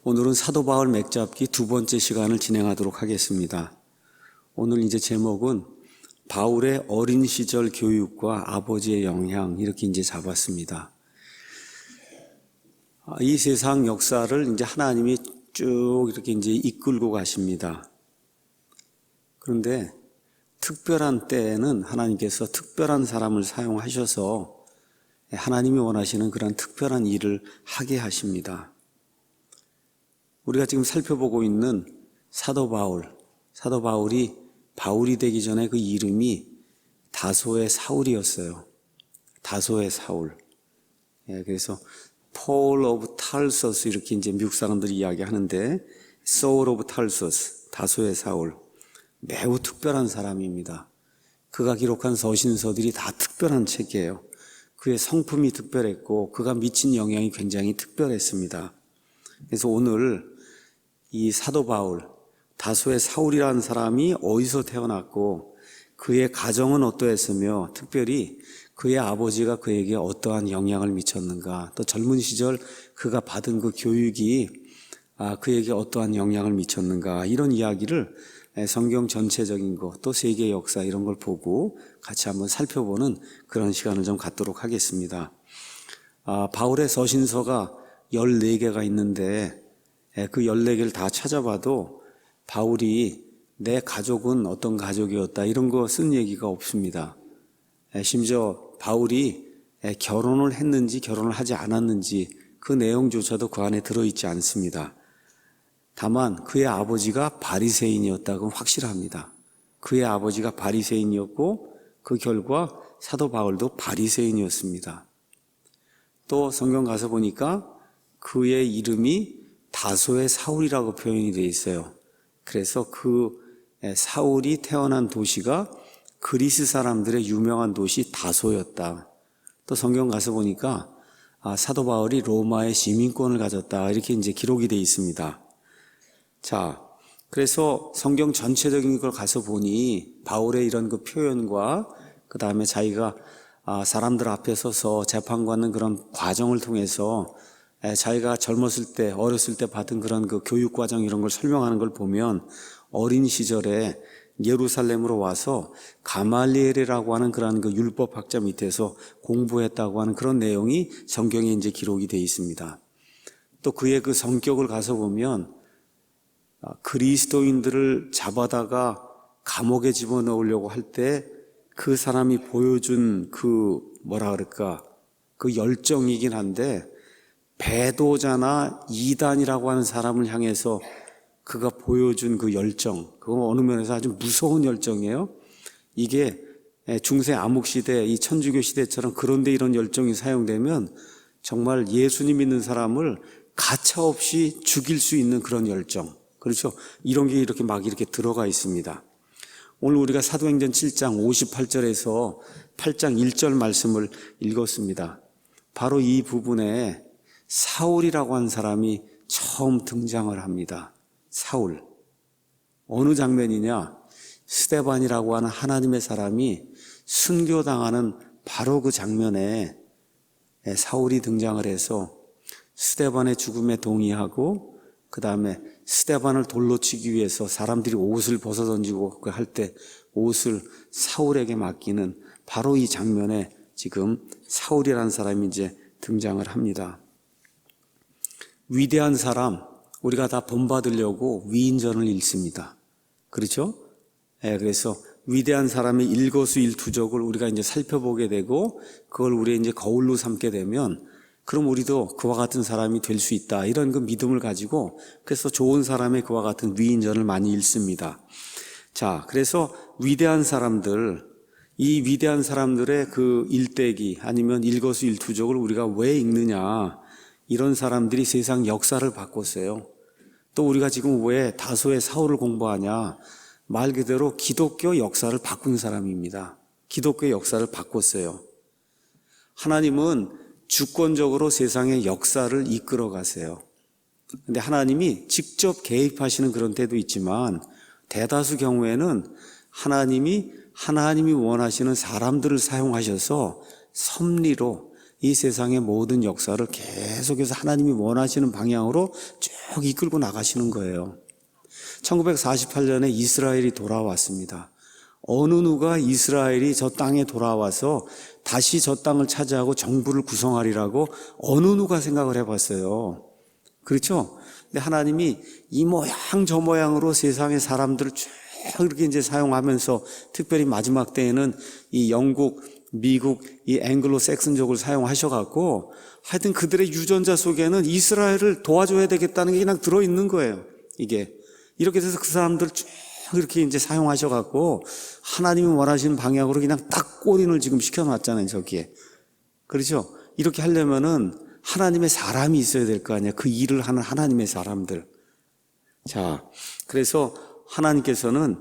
오늘은 사도 바울 맥잡기 두 번째 시간을 진행하도록 하겠습니다. 오늘 이제 제목은 바울의 어린 시절 교육과 아버지의 영향, 이렇게 이제 잡았습니다. 이 세상 역사를 이제 하나님이 쭉 이렇게 이제 이끌고 가십니다. 그런데 특별한 때에는 하나님께서 특별한 사람을 사용하셔서 하나님이 원하시는 그런 특별한 일을 하게 하십니다. 우리가 지금 살펴보고 있는 사도 바울이 바울이 되기 전에 그 이름이 다소의 사울이었어요. 다소의 사울. 그래서 Paul of Tarsus 이렇게 이제 미국 사람들이 이야기하는데 Saul of Tarsus, 다소의 사울. 매우 특별한 사람입니다. 그가 기록한 서신서들이 다 특별한 책이에요. 그의 성품이 특별했고 그가 미친 영향이 굉장히 특별했습니다. 그래서 오늘 이 사도 바울, 다소의 사울이라는 사람이 어디서 태어났고 그의 가정은 어떠했으며 특별히 그의 아버지가 그에게 어떠한 영향을 미쳤는가, 또 젊은 시절 그가 받은 그 교육이 그에게 어떠한 영향을 미쳤는가, 이런 이야기를 성경 전체적인 것, 또 세계 역사 이런 걸 보고 같이 한번 살펴보는 그런 시간을 좀 갖도록 하겠습니다. 바울의 서신서가 14개가 있는데 그 14개를 다 찾아봐도 바울이 내 가족은 어떤 가족이었다 이런 거 쓴 얘기가 없습니다. 심지어 바울이 결혼을 했는지 결혼을 하지 않았는지 그 내용조차도 그 안에 들어있지 않습니다. 다만 그의 아버지가 바리새인이었다고 확실합니다. 그의 아버지가 바리새인이었고 그 결과 사도 바울도 바리새인이었습니다. 또 성경 가서 보니까 그의 이름이 다소의 사울이라고 표현이 되어 있어요. 그래서 그 사울이 태어난 도시가 그리스 사람들의 유명한 도시 다소였다. 또 성경 가서 보니까 사도 바울이 로마의 시민권을 가졌다, 이렇게 이제 기록이 되어 있습니다. 자, 그래서 성경 전체적인 걸 가서 보니 바울의 이런 그 표현과 그 다음에 자기가 사람들 앞에 서서 재판받는 그런 과정을 통해서 자기가 젊었을 때, 어렸을 때 받은 그런 그 교육 과정 이런 걸 설명하는 걸 보면 어린 시절에 예루살렘으로 와서 가말리엘이라고 하는 그런 그 율법학자 밑에서 공부했다고 하는 그런 내용이 성경에 이제 기록이 되어 있습니다. 또 그의 그 성격을 가서 보면 그리스도인들을 잡아다가 감옥에 집어넣으려고 할 때 그 사람이 보여준 그 그 열정이긴 한데 배도자나 이단이라고 하는 사람을 향해서 그가 보여준 그 열정, 그건 어느 면에서 아주 무서운 열정이에요. 이게 중세 암흑시대, 이 천주교 시대처럼 그런데 이런 열정이 사용되면 정말 예수님 믿는 사람을 가차없이 죽일 수 있는 그런 열정, 그렇죠? 이런 게 이렇게 막 이렇게 들어가 있습니다. 오늘 우리가 사도행전 7장 58절에서 8장 1절 말씀을 읽었습니다. 바로 이 부분에 사울이라고 하는 사람이 처음 등장을 합니다. 사울. 어느 장면이냐? 스데반이라고 하는 하나님의 사람이 순교당하는 바로 그 장면에 사울이 등장을 해서 스데반의 죽음에 동의하고 그 다음에 스데반을 돌로 치기 위해서 사람들이 옷을 벗어던지고 할 때 옷을 사울에게 맡기는 바로 이 장면에 지금 사울이라는 사람이 이제 등장을 합니다. 위대한 사람, 우리가 다 본받으려고 위인전을 읽습니다. 그렇죠? 그래서 위대한 사람의 일거수일투족을 우리가 이제 살펴보게 되고 그걸 우리 이제 거울로 삼게 되면 그럼 우리도 그와 같은 사람이 될 수 있다, 이런 그 믿음을 가지고 그래서 좋은 사람의 그와 같은 위인전을 많이 읽습니다. 자, 그래서 위대한 사람들, 이 위대한 사람들의 그 일대기 아니면 일거수일투족을 우리가 왜 읽느냐, 이런 사람들이 세상 역사를 바꿨어요. 또 우리가 지금 왜 다소의 사울을 공부하냐, 말 그대로 기독교 역사를 바꾼 사람입니다. 기독교 역사를 바꿨어요. 하나님은 주권적으로 세상의 역사를 이끌어 가세요. 근데 하나님이 직접 개입하시는 그런 때도 있지만 대다수 경우에는 하나님이 원하시는 사람들을 사용하셔서 섭리로 이 세상의 모든 역사를 계속해서 하나님이 원하시는 방향으로 쭉 이끌고 나가시는 거예요. 1948년에 이스라엘이 돌아왔습니다. 어느 누가 이스라엘이 저 땅에 돌아와서 다시 저 땅을 차지하고 정부를 구성하리라고 어느 누가 생각을 해봤어요. 그렇죠? 근데 하나님이 이 모양 저 모양으로 세상의 사람들을 쭉 이렇게 이제 사용하면서 특별히 마지막 때에는 이 영국, 미국, 이 앵글로 섹슨족을 사용하셔갖고 하여튼 그들의 유전자 속에는 이스라엘을 도와줘야 되겠다는 게 그냥 들어있는 거예요. 이게 이렇게 돼서 그 사람들 쭉 이렇게 이제 사용하셔갖고 하나님이 원하시는 방향으로 그냥 딱 꼬린을 지금 시켜놨잖아요, 저기에. 그렇죠? 이렇게 하려면은 하나님의 사람이 있어야 될 거 아니에요. 그 일을 하는 하나님의 사람들. 자, 그래서 하나님께서는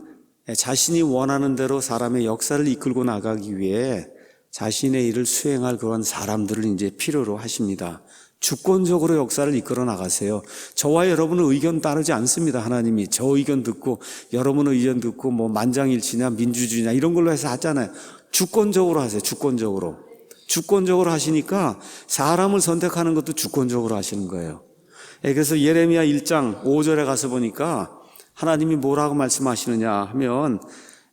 자신이 원하는 대로 사람의 역사를 이끌고 나가기 위해 자신의 일을 수행할 그런 사람들을 이제 필요로 하십니다. 주권적으로 역사를 이끌어 나가세요. 저와 여러분의 의견 따르지 않습니다. 하나님이 저 의견 듣고 여러분의 의견 듣고 뭐 만장일치냐 민주주의냐 이런 걸로 해서 하잖아요. 주권적으로 하세요. 주권적으로 하시니까 사람을 선택하는 것도 주권적으로 하시는 거예요. 그래서 예레미야 1장 5절에 가서 보니까 하나님이 뭐라고 말씀하시느냐 하면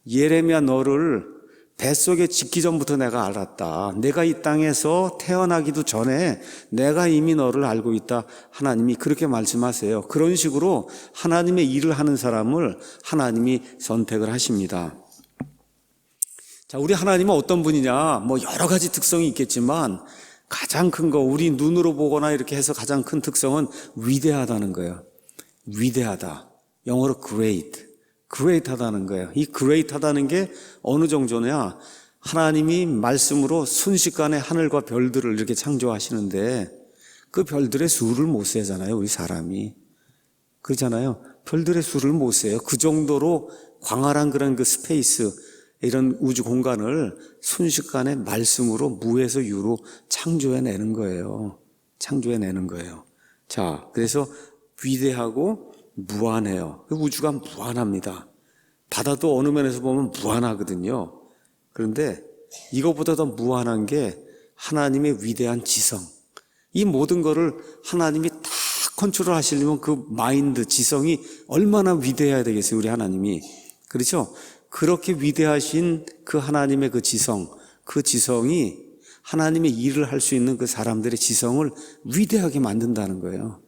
예레미야 너를 뱃속에 짓기 전부터 내가 알았다. 내가 이 땅에서 태어나기도 전에 내가 이미 너를 알고 있다. 하나님이 그렇게 말씀하세요. 그런 식으로 하나님의 일을 하는 사람을 하나님이 선택을 하십니다. 자, 우리 하나님은 어떤 분이냐? 뭐 여러 가지 특성이 있겠지만 가장 큰 거, 우리 눈으로 보거나 이렇게 해서 가장 큰 특성은 위대하다는 거예요. 위대하다. 영어로 great 하다는 거예요. 이 great 하다는 게 어느 정도냐? 하나님이 말씀으로 순식간에 하늘과 별들을 이렇게 창조하시는데 그 별들의 수를 못 세잖아요, 우리 사람이. 그렇잖아요. 별들의 수를 못 세요. 그 정도로 광활한 그런 그 스페이스, 이런 우주 공간을 순식간에 말씀으로 무에서 유로 창조해내는 거예요. 자, 그래서 위대하고 무한해요. 우주가 무한합니다. 바다도 어느 면에서 보면 무한하거든요. 그런데 이것보다 더 무한한 게 하나님의 위대한 지성. 이 모든 거를 하나님이 다 컨트롤 하시려면 그 마인드, 지성이 얼마나 위대해야 되겠어요, 우리 하나님이. 그렇죠? 그렇게 위대하신 그 하나님의 그 지성이 하나님의 일을 할 수 있는 그 사람들의 지성을 위대하게 만든다는 거예요.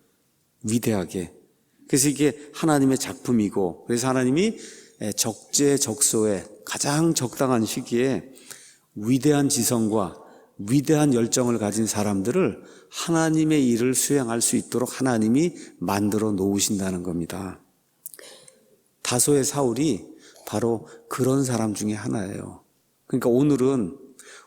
위대하게. 그래서 이게 하나님의 작품이고, 그래서 하나님이 적재적소에 가장 적당한 시기에 위대한 지성과 위대한 열정을 가진 사람들을 하나님의 일을 수행할 수 있도록 하나님이 만들어 놓으신다는 겁니다. 다소의 사울이 바로 그런 사람 중에 하나예요. 그러니까 오늘은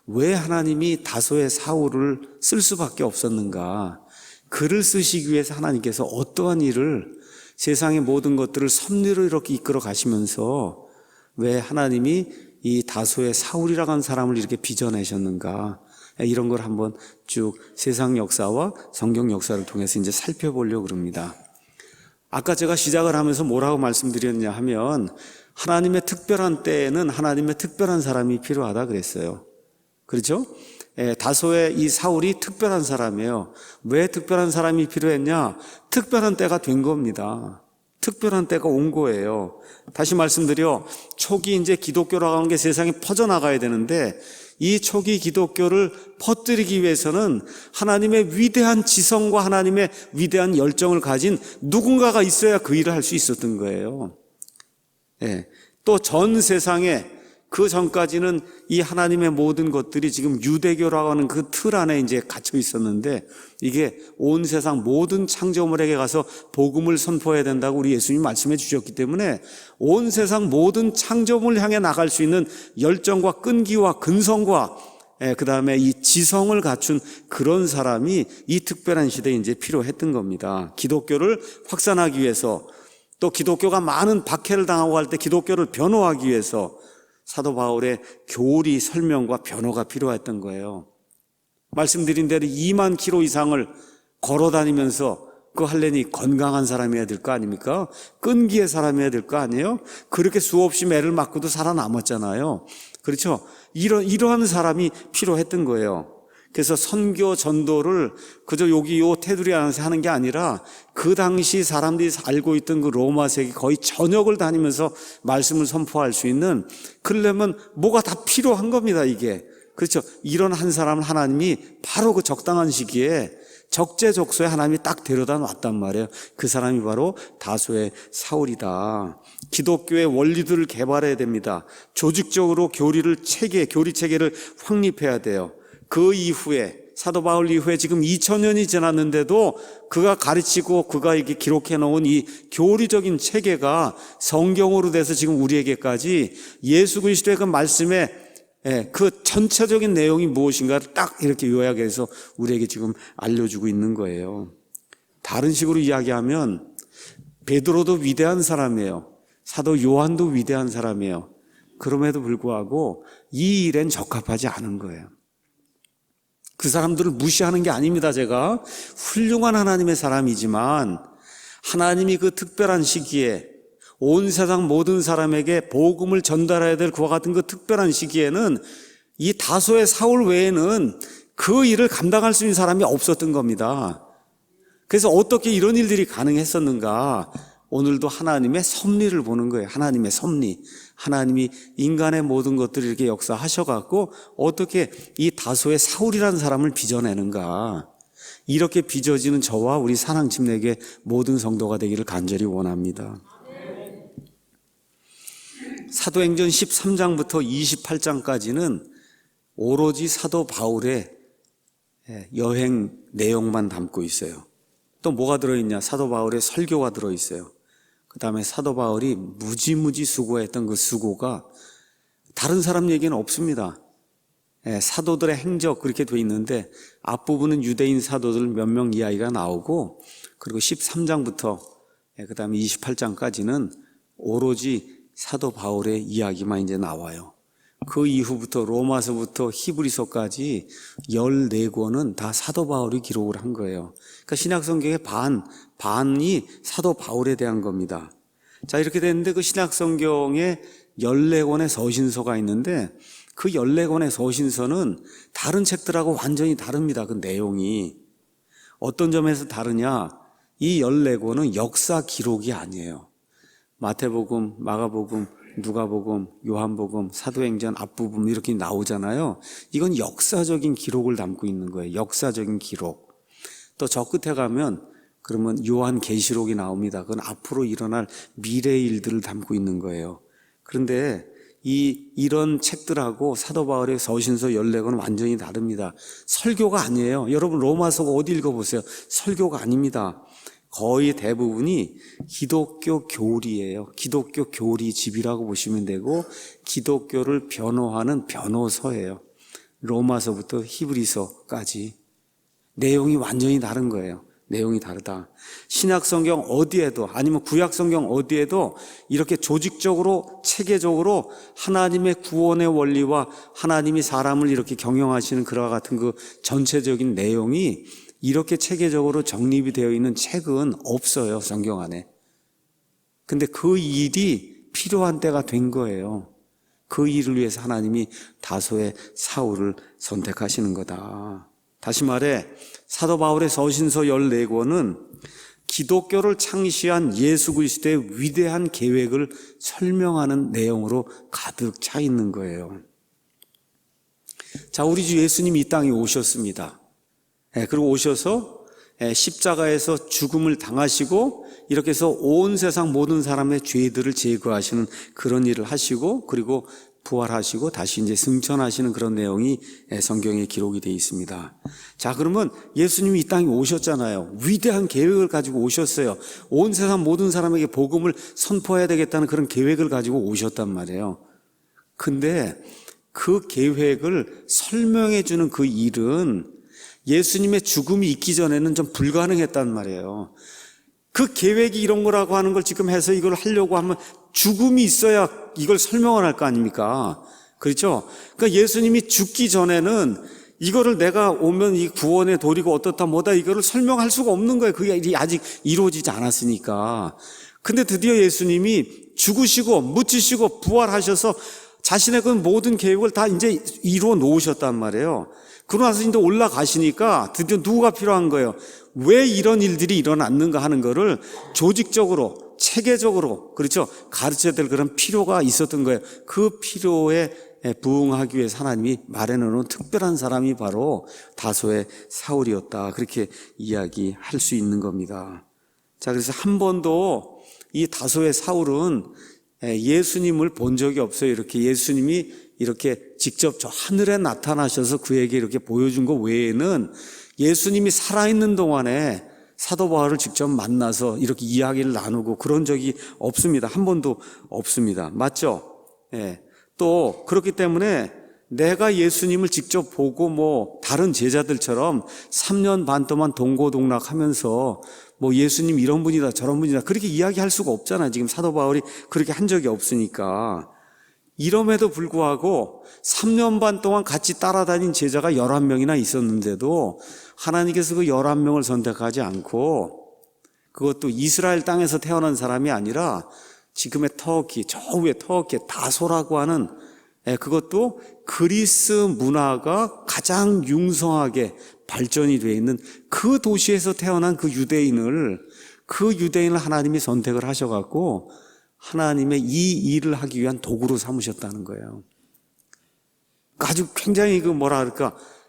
왜 하나님이 다소의 사울을 쓸 수밖에 없었는가? 그를 쓰시기 위해서 하나님께서 어떠한 일을 세상의 모든 것들을 섭리로 이렇게 이끌어 가시면서 왜 하나님이 이 다소의 사울이라고 하는 사람을 이렇게 빚어내셨는가? 이런 걸 한번 쭉 세상 역사와 성경 역사를 통해서 이제 살펴보려고 그럽니다. 아까 제가 시작을 하면서 뭐라고 말씀드렸냐 하면 하나님의 특별한 때에는 하나님의 특별한 사람이 필요하다 그랬어요. 그렇죠? 다소의 이 사울이 특별한 사람이에요. 왜 특별한 사람이 필요했냐? 특별한 때가 된 겁니다. 특별한 때가 온 거예요. 다시 말씀드려, 초기 이제 기독교라고 하는 게 세상에 퍼져나가야 되는데 이 초기 기독교를 퍼뜨리기 위해서는 하나님의 위대한 지성과 하나님의 위대한 열정을 가진 누군가가 있어야 그 일을 할 수 있었던 거예요. 또 전 세상에 그 전까지는 이 하나님의 모든 것들이 지금 유대교라고 하는 그 틀 안에 이제 갇혀 있었는데 이게 온 세상 모든 창조물에게 가서 복음을 선포해야 된다고 우리 예수님이 말씀해 주셨기 때문에 온 세상 모든 창조물을 향해 나갈 수 있는 열정과 끈기와 근성과 그 다음에 이 지성을 갖춘 그런 사람이 이 특별한 시대에 이제 필요했던 겁니다. 기독교를 확산하기 위해서 또 기독교가 많은 박해를 당하고 할 때 기독교를 변호하기 위해서 사도 바울의 교리, 설명과 변호가 필요했던 거예요. 말씀드린 대로 2만 킬로 이상을 걸어 다니면서 그 하려니 건강한 사람이어야 될 거 아닙니까? 끈기의 사람이어야 될 거 아니에요? 그렇게 수없이 매를 맞고도 살아남았잖아요. 그렇죠? 이러한 사람이 필요했던 거예요. 그래서 선교 전도를 그저 여기 요 테두리 안에서 하는 게 아니라 그 당시 사람들이 알고 있던 그 로마 세계 거의 전역을 다니면서 말씀을 선포할 수 있는, 그러려면 뭐가 다 필요한 겁니다, 이게. 그렇죠. 이런 한 사람을 하나님이 바로 그 적당한 시기에 적재적소에 하나님이 딱 데려다 놨단 말이에요. 그 사람이 바로 다소의 사울이다. 기독교의 원리들을 개발해야 됩니다. 조직적으로 교리 체계를 확립해야 돼요. 그 이후에, 사도 바울 이후에 지금 2000년이 지났는데도 그가 가르치고 그가 이렇게 기록해 놓은 이 교리적인 체계가 성경으로 돼서 지금 우리에게까지 예수 그리스도의 그 말씀에 그 전체적인 내용이 무엇인가를 딱 이렇게 요약해서 우리에게 지금 알려주고 있는 거예요. 다른 식으로 이야기하면 베드로도 위대한 사람이에요. 사도 요한도 위대한 사람이에요. 그럼에도 불구하고 이 일엔 적합하지 않은 거예요. 그 사람들을 무시하는 게 아닙니다. 제가 훌륭한 하나님의 사람이지만 하나님이 그 특별한 시기에 온 세상 모든 사람에게 복음을 전달해야 될 그와 같은 그 특별한 시기에는 이 다소의 사울 외에는 그 일을 감당할 수 있는 사람이 없었던 겁니다. 그래서 어떻게 이런 일들이 가능했었는가? 오늘도 하나님의 섭리를 보는 거예요. 하나님의 섭리. 하나님이 인간의 모든 것들을 이렇게 역사하셔갖고 어떻게 이 다소의 사울이라는 사람을 빚어내는가. 이렇게 빚어지는 저와 우리 사랑침례교회 모든 성도가 되기를 간절히 원합니다. 사도행전 13장부터 28장까지는 오로지 사도 바울의 여행 내용만 담고 있어요. 또 뭐가 들어있냐? 사도 바울의 설교가 들어있어요. 그 다음에 사도 바울이 무지무지 수고했던 그 수고가 다른 사람 얘기는 없습니다. 사도들의 행적 그렇게 돼 있는데 앞부분은 유대인 사도들 몇 명 이야기가 나오고, 그리고 13장부터 그 다음에 28장까지는 오로지 사도 바울의 이야기만 이제 나와요. 그 이후부터 로마서부터 히브리서까지 14권은 다 사도 바울이 기록을 한 거예요. 그러니까 신약성경의 반이 사도 바울에 대한 겁니다. 자, 이렇게 됐는데 그 신약성경에 14권의 서신서가 있는데 그 14권의 서신서는 다른 책들하고 완전히 다릅니다. 그 내용이. 어떤 점에서 다르냐? 이 14권은 역사 기록이 아니에요. 마태복음, 마가복음, 누가복음, 요한복음, 사도행전 앞부분 이렇게 나오잖아요. 이건 역사적인 기록을 담고 있는 거예요. 역사적인 기록. 또 저 끝에 가면 그러면 요한계시록이 나옵니다. 그건 앞으로 일어날 미래의 일들을 담고 있는 거예요. 그런데 이런 책들하고 사도 바울의 서신서 14권은 완전히 다릅니다. 설교가 아니에요. 여러분 로마서 어디 읽어보세요. 설교가 아닙니다. 거의 대부분이 기독교 교리예요. 기독교 교리 집이라고 보시면 되고 기독교를 변호하는 변호서예요. 로마서부터 히브리서까지 내용이 완전히 다른 거예요. 내용이 다르다. 신약성경 어디에도 아니면 구약성경 어디에도 이렇게 조직적으로 체계적으로 하나님의 구원의 원리와 하나님이 사람을 이렇게 경영하시는 그와 같은 그 전체적인 내용이 이렇게 체계적으로 정립이 되어 있는 책은 없어요, 성경 안에. 근데 그 일이 필요한 때가 된 거예요. 그 일을 위해서 하나님이 다소의 사울을 선택하시는 거다. 다시 말해 사도 바울의 서신서 14권은 기독교를 창시한 예수 그리스도의 위대한 계획을 설명하는 내용으로 가득 차 있는 거예요. 자, 우리 주 예수님이 이 땅에 오셨습니다. 그리고 오셔서 십자가에서 죽음을 당하시고 이렇게 해서 온 세상 모든 사람의 죄들을 제거하시는 그런 일을 하시고, 그리고 부활하시고 다시 이제 승천하시는 그런 내용이 성경에 기록이 되어 있습니다. 자, 그러면 예수님이 이 땅에 오셨잖아요. 위대한 계획을 가지고 오셨어요. 온 세상 모든 사람에게 복음을 선포해야 되겠다는 그런 계획을 가지고 오셨단 말이에요. 근데 그 계획을 설명해 주는 그 일은 예수님의 죽음이 있기 전에는 좀 불가능했단 말이에요. 그 계획이 이런 거라고 하는 걸 지금 해서 이걸 하려고 하면 죽음이 있어야 이걸 설명을 할 거 아닙니까? 그렇죠? 그러니까 예수님이 죽기 전에는 이거를 내가 오면 이 구원의 도리고 어떻다 뭐다 이거를 설명할 수가 없는 거예요. 그게 아직 이루어지지 않았으니까. 근데 드디어 예수님이 죽으시고 묻히시고 부활하셔서 자신의 그 모든 계획을 다 이제 이루어 놓으셨단 말이에요. 그러고 나서 이제 올라가시니까 드디어 누구가 필요한 거예요. 왜 이런 일들이 일어났는가 하는 거를 조직적으로, 체계적으로, 그렇죠, 가르쳐야 될 그런 필요가 있었던 거예요. 그 필요에 부응하기 위해서 하나님이 마련해 놓은 특별한 사람이 바로 다소의 사울이었다, 그렇게 이야기할 수 있는 겁니다. 자, 그래서 한 번도 이 다소의 사울은 예수님을 본 적이 없어요. 이렇게 예수님이 이렇게 직접 저 하늘에 나타나셔서 그에게 이렇게 보여준 것 외에는 예수님이 살아있는 동안에 사도 바울을 직접 만나서 이렇게 이야기를 나누고 그런 적이 없습니다. 한 번도 없습니다. 맞죠? 예. 또 그렇기 때문에 내가 예수님을 직접 보고 뭐 다른 제자들처럼 3년 반 동안 동고동락하면서 뭐 예수님 이런 분이다 저런 분이다 그렇게 이야기할 수가 없잖아요. 지금 사도 바울이 그렇게 한 적이 없으니까. 이럼에도 불구하고 3년 반 동안 같이 따라다닌 제자가 11명이나 있었는데도 하나님께서 그 11명을 선택하지 않고, 그것도 이스라엘 땅에서 태어난 사람이 아니라 지금의 터키, 저 위에 터키 다소라고 하는, 그것도 그리스 문화가 가장 융성하게 발전이 되어 있는 그 도시에서 태어난 그 유대인을 하나님이 선택을 하셔갖고 하나님의 이 일을 하기 위한 도구로 삼으셨다는 거예요. 아주 굉장히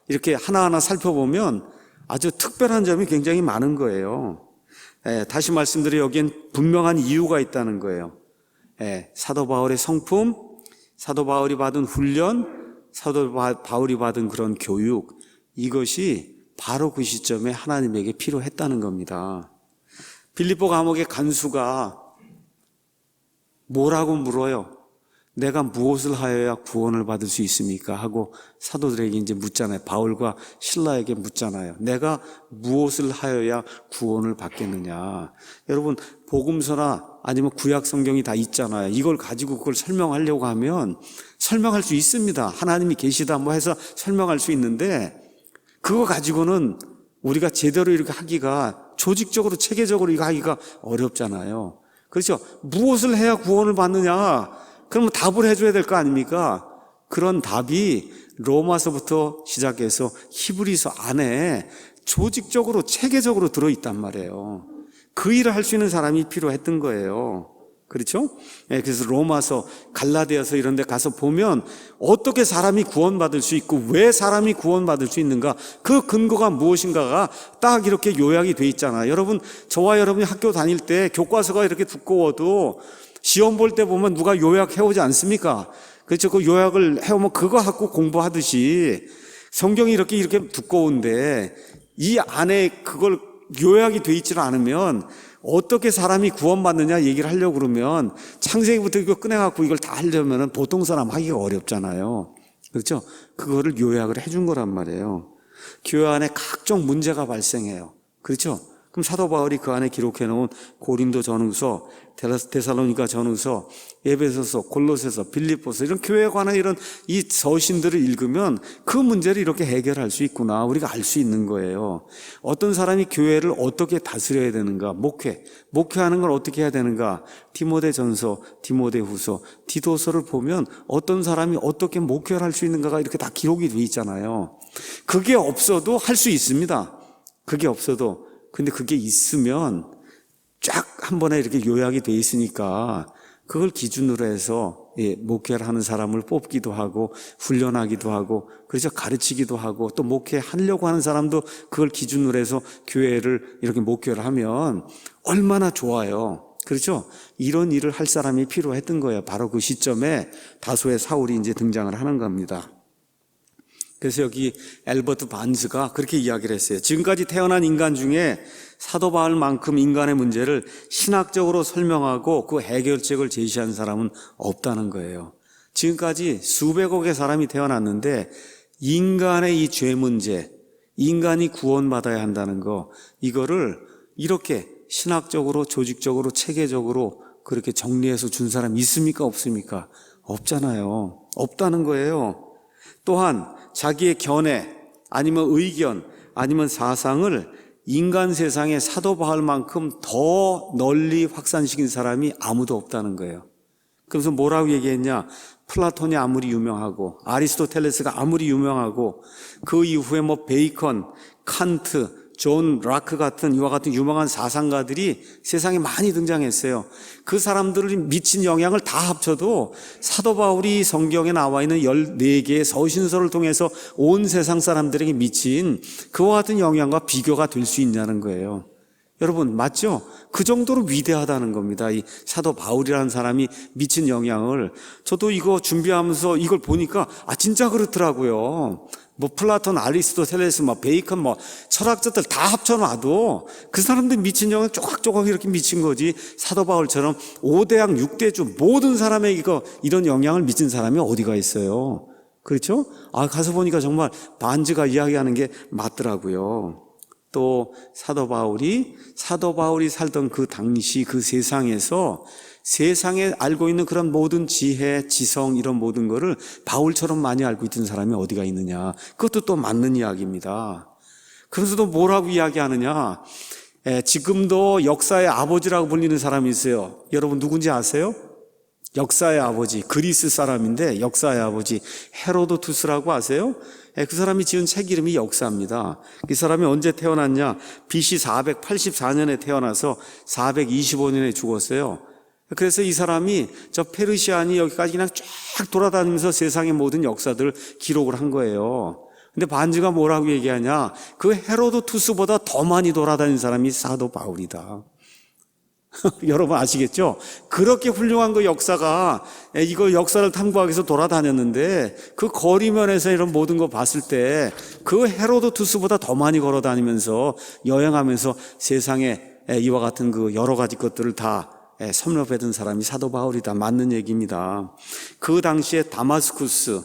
이렇게 하나하나 살펴보면 아주 특별한 점이 굉장히 많은 거예요. 다시 말씀드려 여기엔 분명한 이유가 있다는 거예요. 사도 바울의 성품, 사도 바울이 받은 훈련, 사도 바울이 받은 그런 교육, 이것이 바로 그 시점에 하나님에게 필요했다는 겁니다. 빌립보 감옥의 간수가 뭐라고 물어요? 내가 무엇을 하여야 구원을 받을 수 있습니까? 하고 사도들에게 이제 묻잖아요. 바울과 실라에게 묻잖아요. 내가 무엇을 하여야 구원을 받겠느냐? 여러분, 복음서나 아니면 구약 성경이 다 있잖아요. 이걸 가지고 그걸 설명하려고 하면 설명할 수 있습니다. 하나님이 계시다 뭐 해서 설명할 수 있는데, 그거 가지고는 우리가 제대로 이렇게 하기가, 조직적으로 체계적으로 이거 하기가 어렵잖아요. 그렇죠? 무엇을 해야 구원을 받느냐? 그러면 답을 해줘야 될 거 아닙니까? 그런 답이 로마서부터 시작해서 히브리서 안에 조직적으로 체계적으로 들어있단 말이에요. 그 일을 할 수 있는 사람이 필요했던 거예요. 그렇죠? 그래서 로마서, 갈라디아서 이런 데 가서 보면 어떻게 사람이 구원받을 수 있고 왜 사람이 구원받을 수 있는가, 그 근거가 무엇인가가 딱 이렇게 요약이 돼 있잖아요. 여러분, 저와 여러분이 학교 다닐 때 교과서가 이렇게 두꺼워도 시험 볼 때 보면 누가 요약해오지 않습니까? 그렇죠? 그 요약을 해오면 그거 갖고 공부하듯이 성경이 이렇게 두꺼운데 이 안에 그걸 요약이 돼 있지 않으면 어떻게 사람이 구원받느냐 얘기를 하려고 그러면 창세기부터 이거 꺼내갖고 이걸 다 하려면 보통 사람 하기가 어렵잖아요. 그렇죠? 그거를 요약을 해준 거란 말이에요. 교회 안에 각종 문제가 발생해요. 그렇죠? 그럼 사도 바울이 그 안에 기록해 놓은 고린도 전후서, 데살로니가 전후서, 에베소서, 골로새서, 빌립보서 이런 교회에 관한 이런 이 서신들을 읽으면 그 문제를 이렇게 해결할 수 있구나, 우리가 알 수 있는 거예요. 어떤 사람이 교회를 어떻게 다스려야 되는가, 목회하는 걸 어떻게 해야 되는가, 디모데전서, 디모데후서, 디도서를 보면 어떤 사람이 어떻게 목회를 할 수 있는가가 이렇게 다 기록이 돼 있잖아요. 그게 없어도 할 수 있습니다. 그게 없어도. 근데 그게 있으면 쫙 한 번에 이렇게 요약이 돼 있으니까 그걸 기준으로 해서 목회를 하는 사람을 뽑기도 하고 훈련하기도 하고, 그래서 가르치기도 하고, 또 목회하려고 하는 사람도 그걸 기준으로 해서 교회를 이렇게 목회를 하면 얼마나 좋아요. 그렇죠? 이런 일을 할 사람이 필요했던 거예요. 바로 그 시점에 다소의 사울이 이제 등장을 하는 겁니다. 그래서 여기 엘버트 반스가 그렇게 이야기를 했어요. 지금까지 태어난 인간 중에 사도 바울만큼 인간의 문제를 신학적으로 설명하고 그 해결책을 제시한 사람은 없다는 거예요. 지금까지 수백억의 사람이 태어났는데 인간의 이 죄 문제, 인간이 구원받아야 한다는 거, 이거를 이렇게 신학적으로, 조직적으로, 체계적으로 그렇게 정리해서 준 사람이 있습니까? 없습니까? 없잖아요. 없다는 거예요. 또한 자기의 견해 아니면 의견 아니면 사상을 인간 세상의 사도 바울만큼 더 널리 확산시킨 사람이 아무도 없다는 거예요. 그래서 뭐라고 얘기했냐? 플라톤이 아무리 유명하고 아리스토텔레스가 아무리 유명하고 그 이후에 뭐 베이컨, 칸트, 존 락크 같은 이와 같은 유명한 사상가들이 세상에 많이 등장했어요. 그 사람들을 미친 영향을 다 합쳐도 사도 바울이 성경에 나와 있는 14개의 서신서를 통해서 온 세상 사람들에게 미친 그와 같은 영향과 비교가 될 수 있냐는 거예요. 여러분 맞죠? 그 정도로 위대하다는 겁니다. 이 사도 바울이라는 사람이 미친 영향을. 저도 이거 준비하면서 이걸 보니까 진짜 그렇더라고요. 뭐 플라톤, 아리스토텔레스, 뭐 베이컨, 뭐 철학자들 다 합쳐놔도 그 사람들 미친 영향 조각조각 이렇게 미친 거지. 사도 바울처럼 5대양 6대주 모든 사람에게 이런 영향을 미친 사람이 어디가 있어요? 그렇죠? 가서 보니까 정말 반즈가 이야기하는 게 맞더라고요. 또 사도 바울이 살던 그 당시 그 세상에서 세상에 알고 있는 그런 모든 지혜, 지성 이런 모든 거를 바울처럼 많이 알고 있던 사람이 어디가 있느냐. 그것도 또 맞는 이야기입니다. 그래서도 뭐라고 이야기하느냐. 지금도 역사의 아버지라고 불리는 사람이 있어요. 여러분 누군지 아세요? 역사의 아버지, 그리스 사람인데 역사의 아버지 헤로도투스라고 아세요? 그 사람이 지은 책 이름이 역사입니다. 이 사람이 언제 태어났냐? BC 484년에 태어나서 425년에 죽었어요. 그래서 이 사람이 저 페르시아니 여기까지 그냥 쫙 돌아다니면서 세상의 모든 역사들을 기록을 한 거예요. 근데 반즈가 뭐라고 얘기하냐? 그 헤로도투스보다 더 많이 돌아다닌 사람이 사도 바울이다. 여러분 아시겠죠? 그렇게 훌륭한 그 역사가 이거 역사를 탐구하기 위해서 돌아다녔는데 그 거리면에서 이런 모든 거 봤을 때 그 헤로도투스보다 더 많이 걸어다니면서 여행하면서 세상에 이와 같은 그 여러 가지 것들을 다 섭렵해둔 사람이 사도 바울이다. 맞는 얘기입니다. 그 당시에 다마스쿠스,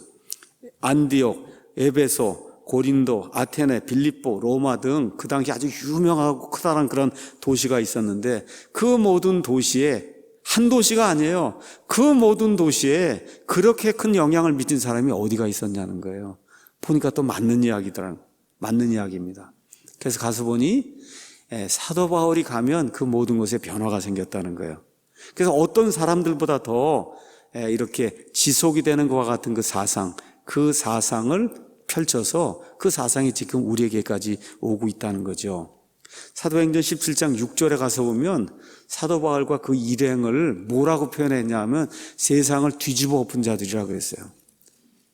안디옥, 에베소, 고린도, 아테네, 빌립보, 로마 등 그 당시 아주 유명하고 크다란 그런 도시가 있었는데 그 모든 도시에 한 도시가 아니에요. 그 모든 도시에 그렇게 큰 영향을 미친 사람이 어디가 있었냐는 거예요. 보니까 또 맞는 이야기입니다. 그래서 가서 보니 사도 바울이 가면 그 모든 곳에 변화가 생겼다는 거예요. 그래서 어떤 사람들보다 더 이렇게 지속이 되는 것과 같은 그 사상을 펼쳐서 그 사상이 지금 우리에게까지 오고 있다는 거죠. 사도행전 17장 6절에 가서 보면 사도 바울과 그 일행을 뭐라고 표현했냐면 세상을 뒤집어 엎은 자들이라고 그랬어요.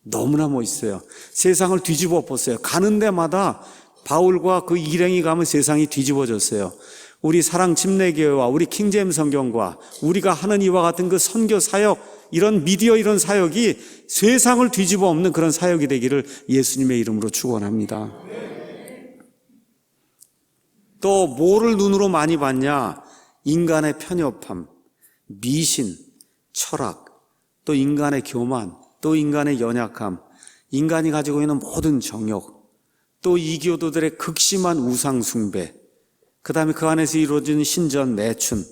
너무나 멋있어요. 세상을 뒤집어 엎었어요. 가는 데마다 바울과 그 일행이 가면 세상이 뒤집어졌어요. 우리 사랑 침례교회와 우리 킹제임스 성경과 우리가 하는 이와 같은 그 선교 사역, 이런 미디어 이런 사역이 세상을 뒤집어 엎는 그런 사역이 되기를 예수님의 이름으로 축원합니다. 또 뭐를 눈으로 많이 봤냐? 인간의 편협함, 미신, 철학, 또 인간의 교만, 또 인간의 연약함, 인간이 가지고 있는 모든 정욕, 또 이교도들의 극심한 우상 숭배, 그 다음에 그 안에서 이루어지는 신전, 매춘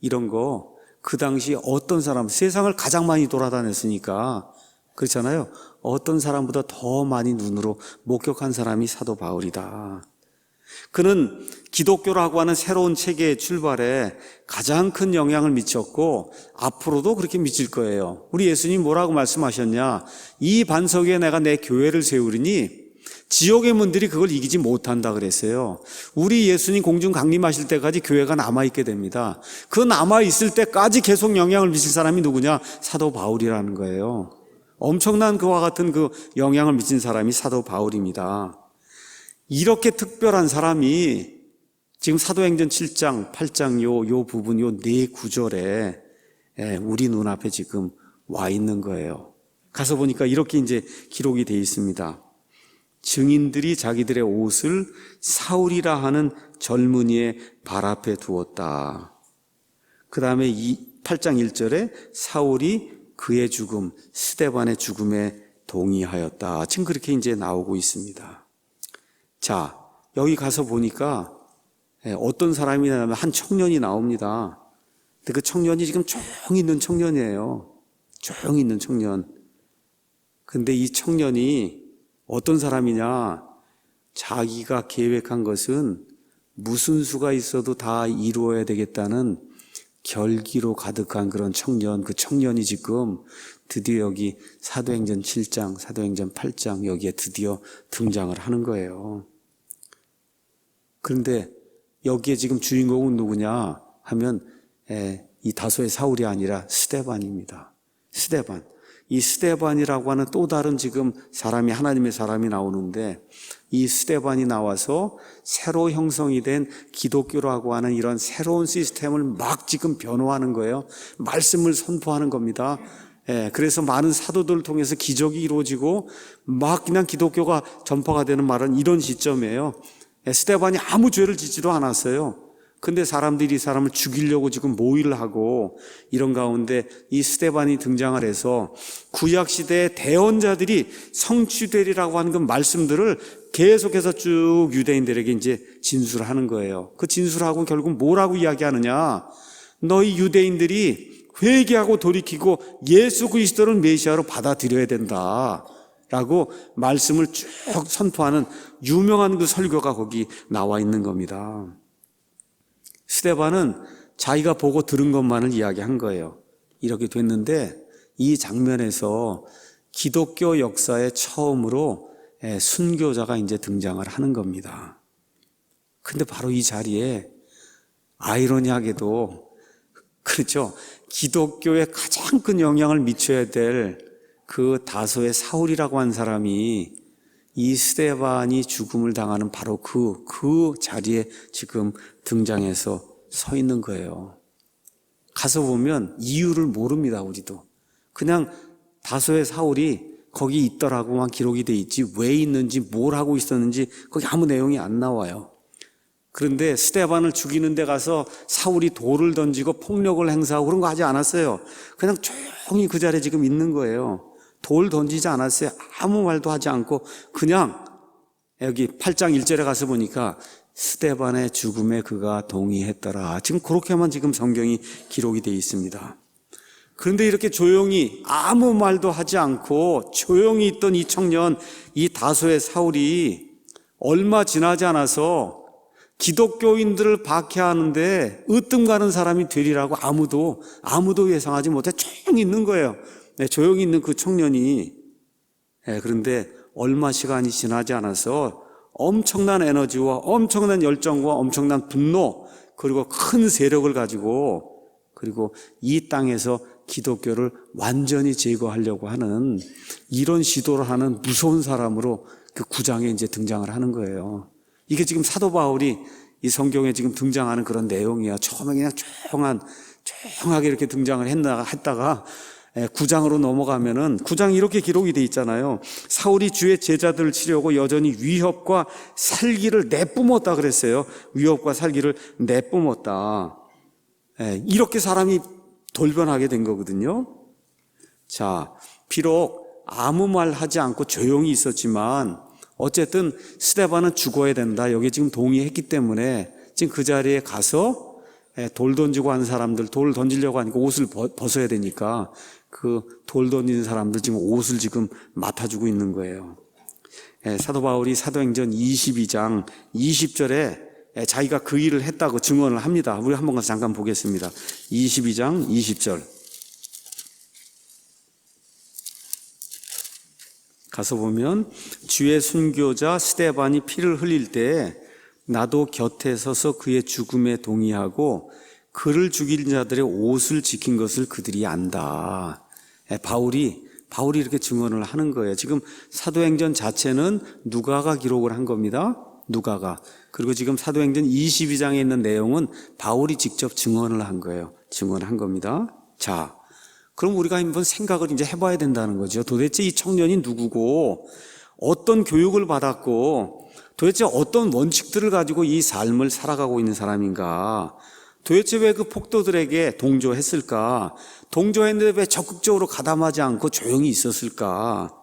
이런 거 그 당시 어떤 사람, 세상을 가장 많이 돌아다녔으니까 그렇잖아요. 어떤 사람보다 더 많이 눈으로 목격한 사람이 사도 바울이다. 그는 기독교라고 하는 새로운 체계의 출발에 가장 큰 영향을 미쳤고 앞으로도 그렇게 미칠 거예요. 우리 예수님 뭐라고 말씀하셨냐? 이 반석 위에 내가 내 교회를 세우리니 지옥의 문들이 그걸 이기지 못한다 그랬어요. 우리 예수님 공중 강림하실 때까지 교회가 남아있게 됩니다. 그 남아있을 때까지 계속 영향을 미칠 사람이 누구냐? 사도 바울이라는 거예요. 엄청난 그와 같은 그 영향을 미친 사람이 사도 바울입니다. 이렇게 특별한 사람이 지금 사도행전 7장, 8장 요 부분 요 네 구절에 우리 눈앞에 지금 와 있는 거예요. 가서 보니까 이렇게 이제 기록이 되어 있습니다. 증인들이 자기들의 옷을 사울이라 하는 젊은이의 발 앞에 두었다. 그 다음에 8장 1절에 사울이 그의 죽음, 스데반의 죽음에 동의하였다. 지금 그렇게 이제 나오고 있습니다. 자, 여기 가서 보니까 어떤 사람이냐면 한 청년이 나옵니다. 근데 그 청년이 지금 조용히 있는 청년이에요. 조용히 있는 청년. 근데 이 청년이 어떤 사람이냐? 자기가 계획한 것은 무슨 수가 있어도 다 이루어야 되겠다는 결기로 가득한 그런 청년, 그 청년이 지금 드디어 여기 사도행전 7장, 사도행전 8장 여기에 드디어 등장을 하는 거예요. 그런데 여기에 지금 주인공은 누구냐 하면 이 다소의 사울이 아니라 스데반입니다. 스데반. 이 스데반이라고 하는 또 다른 지금 사람이, 하나님의 사람이 나오는데, 이 스데반이 나와서 새로 형성이 된 기독교라고 하는 이런 새로운 시스템을 막 지금 변호하는 거예요. 말씀을 선포하는 겁니다. 그래서 많은 사도들을 통해서 기적이 이루어지고 막 그냥 기독교가 전파가 되는 말은 이런 시점이에요. 스데반이 아무 죄를 짓지도 않았어요. 근데 사람들이 이 사람을 죽이려고 지금 모의를 하고 이런 가운데 이 스데반이 등장을 해서 구약시대의 대언자들이 성취되리라고 하는 그 말씀들을 계속해서 쭉 유대인들에게 이제 진술을 하는 거예요. 그 진술하고 결국 뭐라고 이야기하느냐? 너희 유대인들이 회개하고 돌이키고 예수 그리스도를 메시아로 받아들여야 된다 라고 말씀을 쭉 선포하는 유명한 그 설교가 거기 나와 있는 겁니다. 스데반은 자기가 보고 들은 것만을 이야기한 거예요. 이렇게 됐는데 이 장면에서 기독교 역사에 처음으로 순교자가 이제 등장을 하는 겁니다. 근데 바로 이 자리에 아이러니하게도, 그렇죠, 기독교에 가장 큰 영향을 미쳐야 될 그 다소의 사울이라고 한 사람이 이 스데반이 죽음을 당하는 바로 그 자리에 지금 등장해서 서 있는 거예요. 가서 보면 이유를 모릅니다, 우리도. 그냥 다소의 사울이 거기 있더라고만 기록이 돼 있지, 왜 있는지, 뭘 하고 있었는지 거기 아무 내용이 안 나와요. 그런데 스데반을 죽이는 데 가서 사울이 돌을 던지고 폭력을 행사하고 그런 거 하지 않았어요. 그냥 조용히 그 자리에 지금 있는 거예요. 돌 던지지 않았어요. 아무 말도 하지 않고 그냥 여기 8장 1절에 가서 보니까 스데반의 죽음에 그가 동의했더라. 지금 그렇게만 지금 성경이 기록이 되어 있습니다. 그런데 이렇게 조용히 아무 말도 하지 않고 조용히 있던 이 청년, 이 다소의 사울이 얼마 지나지 않아서 기독교인들을 박해하는데 으뜸 가는 사람이 되리라고 아무도 예상하지 못해 조용히 있는 거예요. 조용히 있는 그 청년이. 그런데 얼마 시간이 지나지 않아서 엄청난 에너지와 엄청난 열정과 엄청난 분노, 그리고 큰 세력을 가지고, 그리고 이 땅에서 기독교를 완전히 제거하려고 하는 이런 시도를 하는 무서운 사람으로 그 9장에 이제 등장을 하는 거예요. 이게 지금 사도 바울이 이 성경에 지금 등장하는 그런 내용이야. 처음에 그냥 조용하게 이렇게 등장을 했다가 9장으로 넘어가면은 9장 이렇게 기록이 돼 있잖아요. 사울이 주의 제자들을 치려고 여전히 위협과 살기를 내뿜었다 그랬어요. 위협과 살기를 내뿜었다. 이렇게 사람이 돌변하게 된 거거든요. 자, 비록 아무 말 하지 않고 조용히 있었지만 어쨌든 스데반은 죽어야 된다. 여기 지금 동의했기 때문에 지금 그 자리에 가서 돌 던지고 하는 사람들, 돌 던지려고 하니까 옷을 벗어야 되니까 그 돌 던지는 사람들 지금 옷을 지금 맡아주고 있는 거예요. 사도 바울이 사도행전 22장 20절에 자기가 그 일을 했다고 증언을 합니다. 우리 한번 가서 잠깐 보겠습니다. 22장 20절. 가서 보면 주의 순교자 스데반이 피를 흘릴 때 나도 곁에 서서 그의 죽음에 동의하고 그를 죽인 자들의 옷을 지킨 것을 그들이 안다. 바울이 이렇게 증언을 하는 거예요. 지금 사도행전 자체는 누가가 기록을 한 겁니다. 누가가. 그리고 지금 사도행전 22장에 있는 내용은 바울이 직접 증언을 한 거예요. 증언을 한 겁니다. 자, 그럼 우리가 한번 생각을 이제 해봐야 된다는 거죠. 도대체 이 청년이 누구고 어떤 교육을 받았고 도대체 어떤 원칙들을 가지고 이 삶을 살아가고 있는 사람인가? 도대체 왜 그 폭도들에게 동조했을까? 동조했는데 왜 적극적으로 가담하지 않고 조용히 있었을까?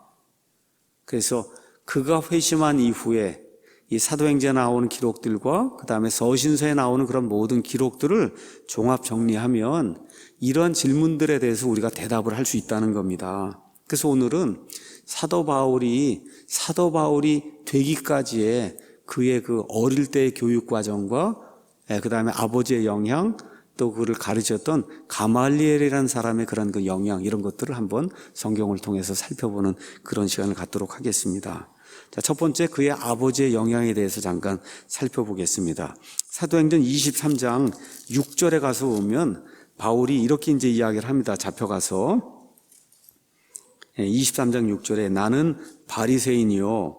그래서 그가 회심한 이후에 이 사도행전에 나오는 기록들과 그 다음에 서신서에 나오는 그런 모든 기록들을 종합 정리하면 이러한 질문들에 대해서 우리가 대답을 할 수 있다는 겁니다. 그래서 오늘은 사도 바울이 되기까지의 그의 그 어릴 때의 교육 과정과 그 다음에 아버지의 영향, 또 그를 가르쳤던 가말리엘이라는 사람의 그런 그 영향, 이런 것들을 한번 성경을 통해서 살펴보는 그런 시간을 갖도록 하겠습니다. 자, 첫 번째, 그의 아버지의 영향에 대해서 잠깐 살펴보겠습니다. 사도행전 23장 6절에 가서 보면 바울이 이렇게 이제 이야기를 합니다. 잡혀가서 23장 6절에 나는 바리새인이요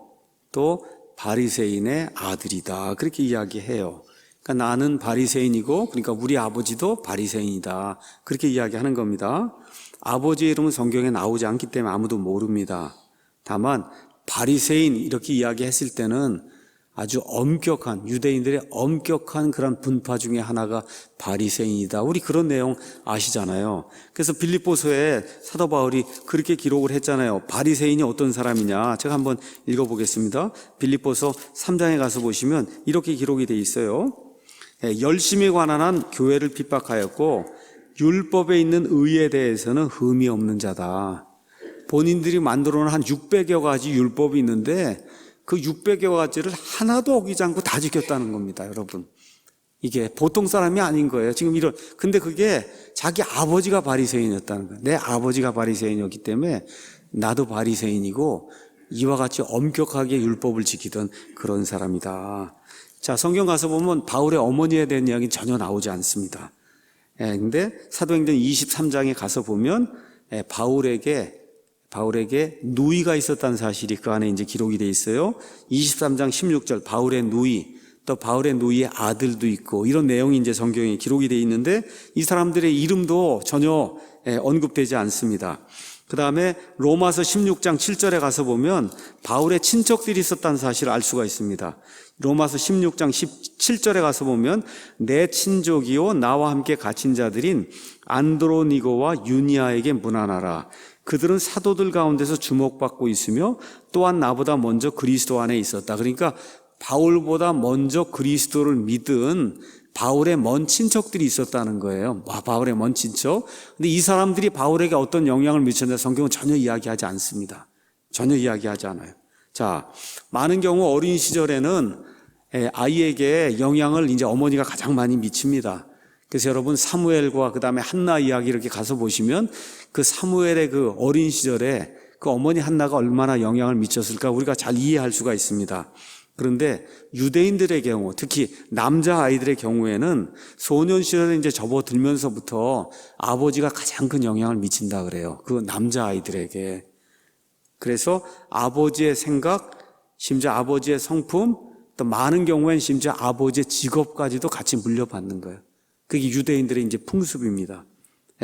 또 바리새인의 아들이다, 그렇게 이야기해요. 그러니까 나는 바리새인이고, 그러니까 우리 아버지도 바리새인이다, 그렇게 이야기하는 겁니다. 아버지의 이름은 성경에 나오지 않기 때문에 아무도 모릅니다. 다만 바리새인 이렇게 이야기했을 때는 아주 엄격한, 유대인들의 엄격한 그런 분파 중에 하나가 바리새인이다, 우리 그런 내용 아시잖아요. 그래서 빌립보서에 사도 바울이 그렇게 기록을 했잖아요. 바리새인이 어떤 사람이냐, 제가 한번 읽어보겠습니다. 빌립보서 3장에 가서 보시면 이렇게 기록이 돼 있어요. 열심에 관한 한 교회를 핍박하였고 율법에 있는 의에 대해서는 흠이 없는 자다. 본인들이 만들어놓은 한 600여 가지 율법이 있는데 그 600여 가지를 하나도 어기지 않고 다 지켰다는 겁니다, 여러분. 이게 보통 사람이 아닌 거예요. 지금 근데 그게 자기 아버지가 바리새인이었다는 거예요. 내 아버지가 바리새인이었기 때문에 나도 바리새인이고 이와 같이 엄격하게 율법을 지키던 그런 사람이다. 자, 성경 가서 보면 바울의 어머니에 대한 이야기는 전혀 나오지 않습니다. 근데 사도행전 23장에 가서 보면 바울에게 누이가 있었다는 사실이 그 안에 이제 기록이 돼 있어요. 23장 16절 바울의 누이, 또 바울의 누이의 아들도 있고, 이런 내용이 이제 성경에 기록이 돼 있는데 이 사람들의 이름도 전혀 언급되지 않습니다. 그 다음에 로마서 16장 7절에 가서 보면 바울의 친척들이 있었다는 사실을 알 수가 있습니다. 로마서 16장 17절에 가서 보면 내 친족이요 나와 함께 갇힌 자들인 안드로니고와 유니아에게 문안하라. 그들은 사도들 가운데서 주목받고 있으며 또한 나보다 먼저 그리스도 안에 있었다. 그러니까 바울보다 먼저 그리스도를 믿은 바울의 먼 친척들이 있었다는 거예요. 바울의 먼 친척. 근데 이 사람들이 바울에게 어떤 영향을 미쳤는지 성경은 전혀 이야기하지 않습니다. 전혀 이야기하지 않아요. 자, 많은 경우 어린 시절에는 아이에게 영향을 이제 어머니가 가장 많이 미칩니다. 그래서 여러분 사무엘과 그 다음에 한나 이야기 이렇게 가서 보시면 그 사무엘의 그 어린 시절에 그 어머니 한나가 얼마나 영향을 미쳤을까 우리가 잘 이해할 수가 있습니다. 그런데 유대인들의 경우, 특히 남자아이들의 경우에는 소년 시절에 이제 접어들면서부터 아버지가 가장 큰 영향을 미친다 그래요. 그 남자아이들에게. 그래서 아버지의 생각, 심지어 아버지의 성품, 또 많은 경우엔 심지어 아버지의 직업까지도 같이 물려받는 거예요. 그게 유대인들의 이제 풍습입니다.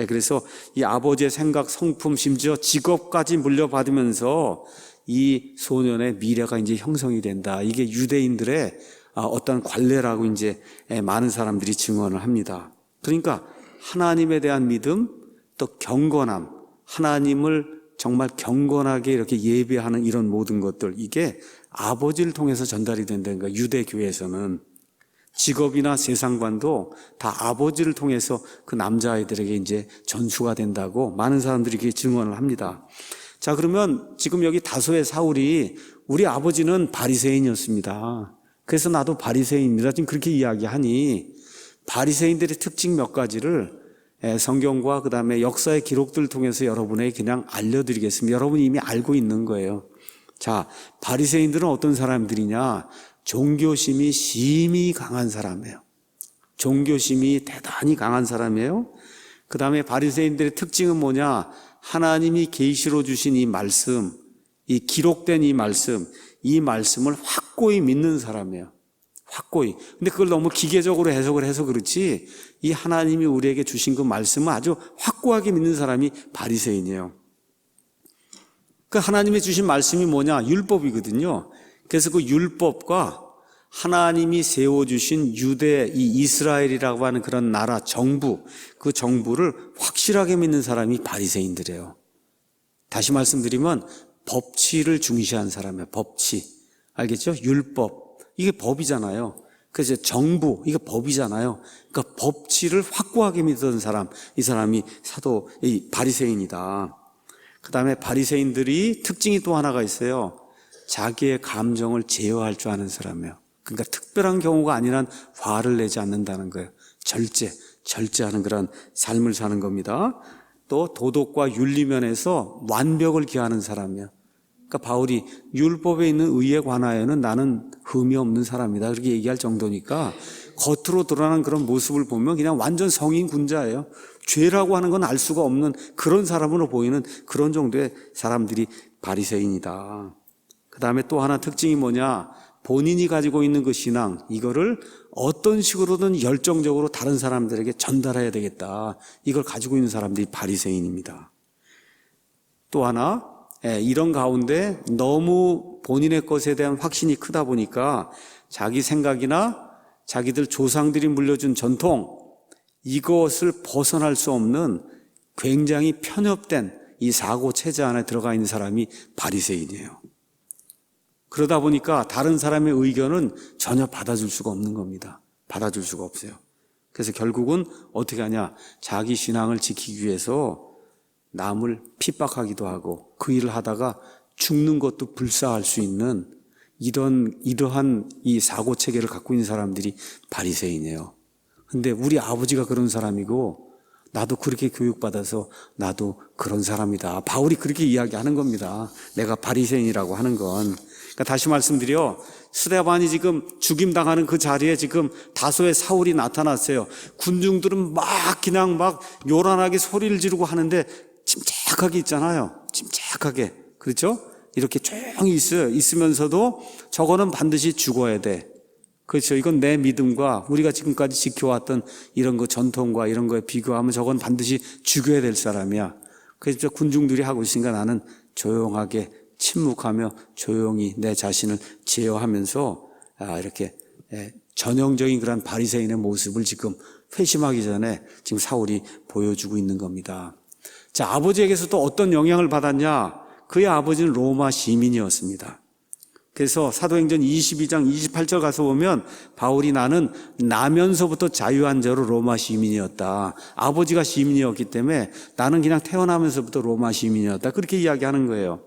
그래서 이 아버지의 생각, 성품, 심지어 직업까지 물려받으면서 이 소년의 미래가 이제 형성이 된다. 이게 유대인들의 어떤 관례라고 이제 많은 사람들이 증언을 합니다. 그러니까 하나님에 대한 믿음, 또 경건함, 하나님을 정말 경건하게 이렇게 예배하는 이런 모든 것들, 이게 아버지를 통해서 전달이 된다는 거예요. 유대교회에서는. 직업이나 세상관도 다 아버지를 통해서 그 남자아이들에게 이제 전수가 된다고 많은 사람들이 이렇게 증언을 합니다. 자, 그러면 지금 여기 다소의 사울이 우리 아버지는 바리새인이었습니다. 그래서 나도 바리새인입니다. 지금 그렇게 이야기하니 바리새인들의 특징 몇 가지를 성경과 그 다음에 역사의 기록들을 통해서 여러분에게 그냥 알려드리겠습니다. 여러분이 이미 알고 있는 거예요. 자, 바리새인들은 어떤 사람들이냐? 종교심이 심히 강한 사람이에요. 종교심이 대단히 강한 사람이에요. 그 다음에 바리새인들의 특징은 뭐냐? 하나님이 계시로 주신 이 말씀, 이 기록된 이 말씀을 확고히 믿는 사람이에요. 확고히. 근데 그걸 너무 기계적으로 해석을 해서 그렇지, 이 하나님이 우리에게 주신 그 말씀을 아주 확고하게 믿는 사람이 바리새인이에요. 그 하나님이 주신 말씀이 뭐냐? 율법이거든요. 그래서 그 율법과 하나님이 세워주신 유대, 이 이스라엘이라고 하는 그런 나라 정부, 그 정부를 확실하게 믿는 사람이 바리새인들이에요. 다시 말씀드리면 법치를 중시한 사람이에요. 법치. 알겠죠? 율법. 이게 법이잖아요. 그래서 정부, 이게 법이잖아요. 그러니까 법치를 확고하게 믿던 사람, 이 사람이 이 바리새인이다. 그 다음에 바리새인들이 특징이 또 하나가 있어요. 자기의 감정을 제어할 줄 아는 사람이에요. 그러니까 특별한 경우가 아니란 화를 내지 않는다는 거예요. 절제하는 그런 삶을 사는 겁니다. 또 도덕과 윤리 면에서 완벽을 기하는 사람이에요. 그러니까 바울이 율법에 있는 의에 관하여는 나는 흠이 없는 사람이다 그렇게 얘기할 정도니까 겉으로 드러나는 그런 모습을 보면 그냥 완전 성인 군자예요. 죄라고 하는 건 알 수가 없는 그런 사람으로 보이는 그런 정도의 사람들이 바리새인이다. 그 다음에 또 하나 특징이 뭐냐, 본인이 가지고 있는 그 신앙, 이거를 어떤 식으로든 열정적으로 다른 사람들에게 전달해야 되겠다, 이걸 가지고 있는 사람들이 바리새인입니다. 또 하나, 이런 가운데 너무 본인의 것에 대한 확신이 크다 보니까 자기 생각이나 자기들 조상들이 물려준 전통, 이것을 벗어날 수 없는 굉장히 편협된 이 사고 체제 안에 들어가 있는 사람이 바리새인이에요. 그러다 보니까 다른 사람의 의견은 전혀 받아줄 수가 없는 겁니다. 받아줄 수가 없어요. 그래서 결국은 어떻게 하냐, 자기 신앙을 지키기 위해서 남을 핍박하기도 하고 그 일을 하다가 죽는 것도 불사할 수 있는 이러한 이 사고 체계를 갖고 있는 사람들이 바리새인이에요. 근데 우리 아버지가 그런 사람이고 나도 그렇게 교육받아서 나도 그런 사람이다. 바울이 그렇게 이야기하는 겁니다. 내가 바리새인이라고 하는 건. 그러니까 다시 말씀드려, 스데반이 지금 죽임당하는 그 자리에 지금 다소의 사울이 나타났어요. 군중들은 그냥 요란하게 소리를 지르고 하는데 침착하게 있잖아요. 침착하게. 그렇죠? 이렇게 조용히 있으면서도 저거는 반드시 죽어야 돼. 그렇죠. 이건 내 믿음과 우리가 지금까지 지켜왔던 이런 거 전통과 이런 거에 비교하면 저건 반드시 죽여야 될 사람이야. 그래서 군중들이 하고 있으니까 나는 조용하게 침묵하며 조용히 내 자신을 제어하면서 이렇게 전형적인 그런 바리새인의 모습을 지금 회심하기 전에 지금 사울이 보여주고 있는 겁니다. 자, 아버지에게서도 어떤 영향을 받았냐? 그의 아버지는 로마 시민이었습니다. 그래서 사도행전 22장 28절 가서 보면 바울이 나는 나면서부터 자유한 자로 로마 시민이었다. 아버지가 시민이었기 때문에 나는 그냥 태어나면서부터 로마 시민이었다. 그렇게 이야기하는 거예요.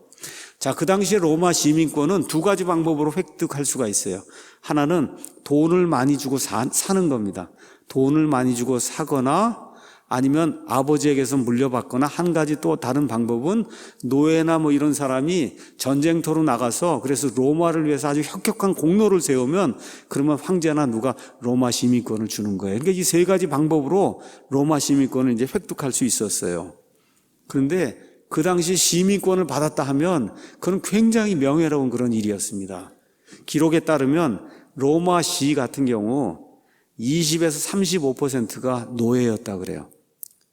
자, 그 당시에 로마 시민권은 두 가지 방법으로 획득할 수가 있어요. 하나는 돈을 많이 주고 사는 겁니다. 돈을 많이 주고 사거나 아니면 아버지에게서 물려받거나, 한 가지 또 다른 방법은 노예나 이런 사람이 전쟁터로 나가서 그래서 로마를 위해서 아주 혁혁한 공로를 세우면 그러면 황제나 누가 로마 시민권을 주는 거예요. 그러니까 이 세 가지 방법으로 로마 시민권을 이제 획득할 수 있었어요. 그런데 그 당시 시민권을 받았다 하면 그건 굉장히 명예로운 그런 일이었습니다. 기록에 따르면 로마 시 같은 경우 20에서 35%가 노예였다 그래요.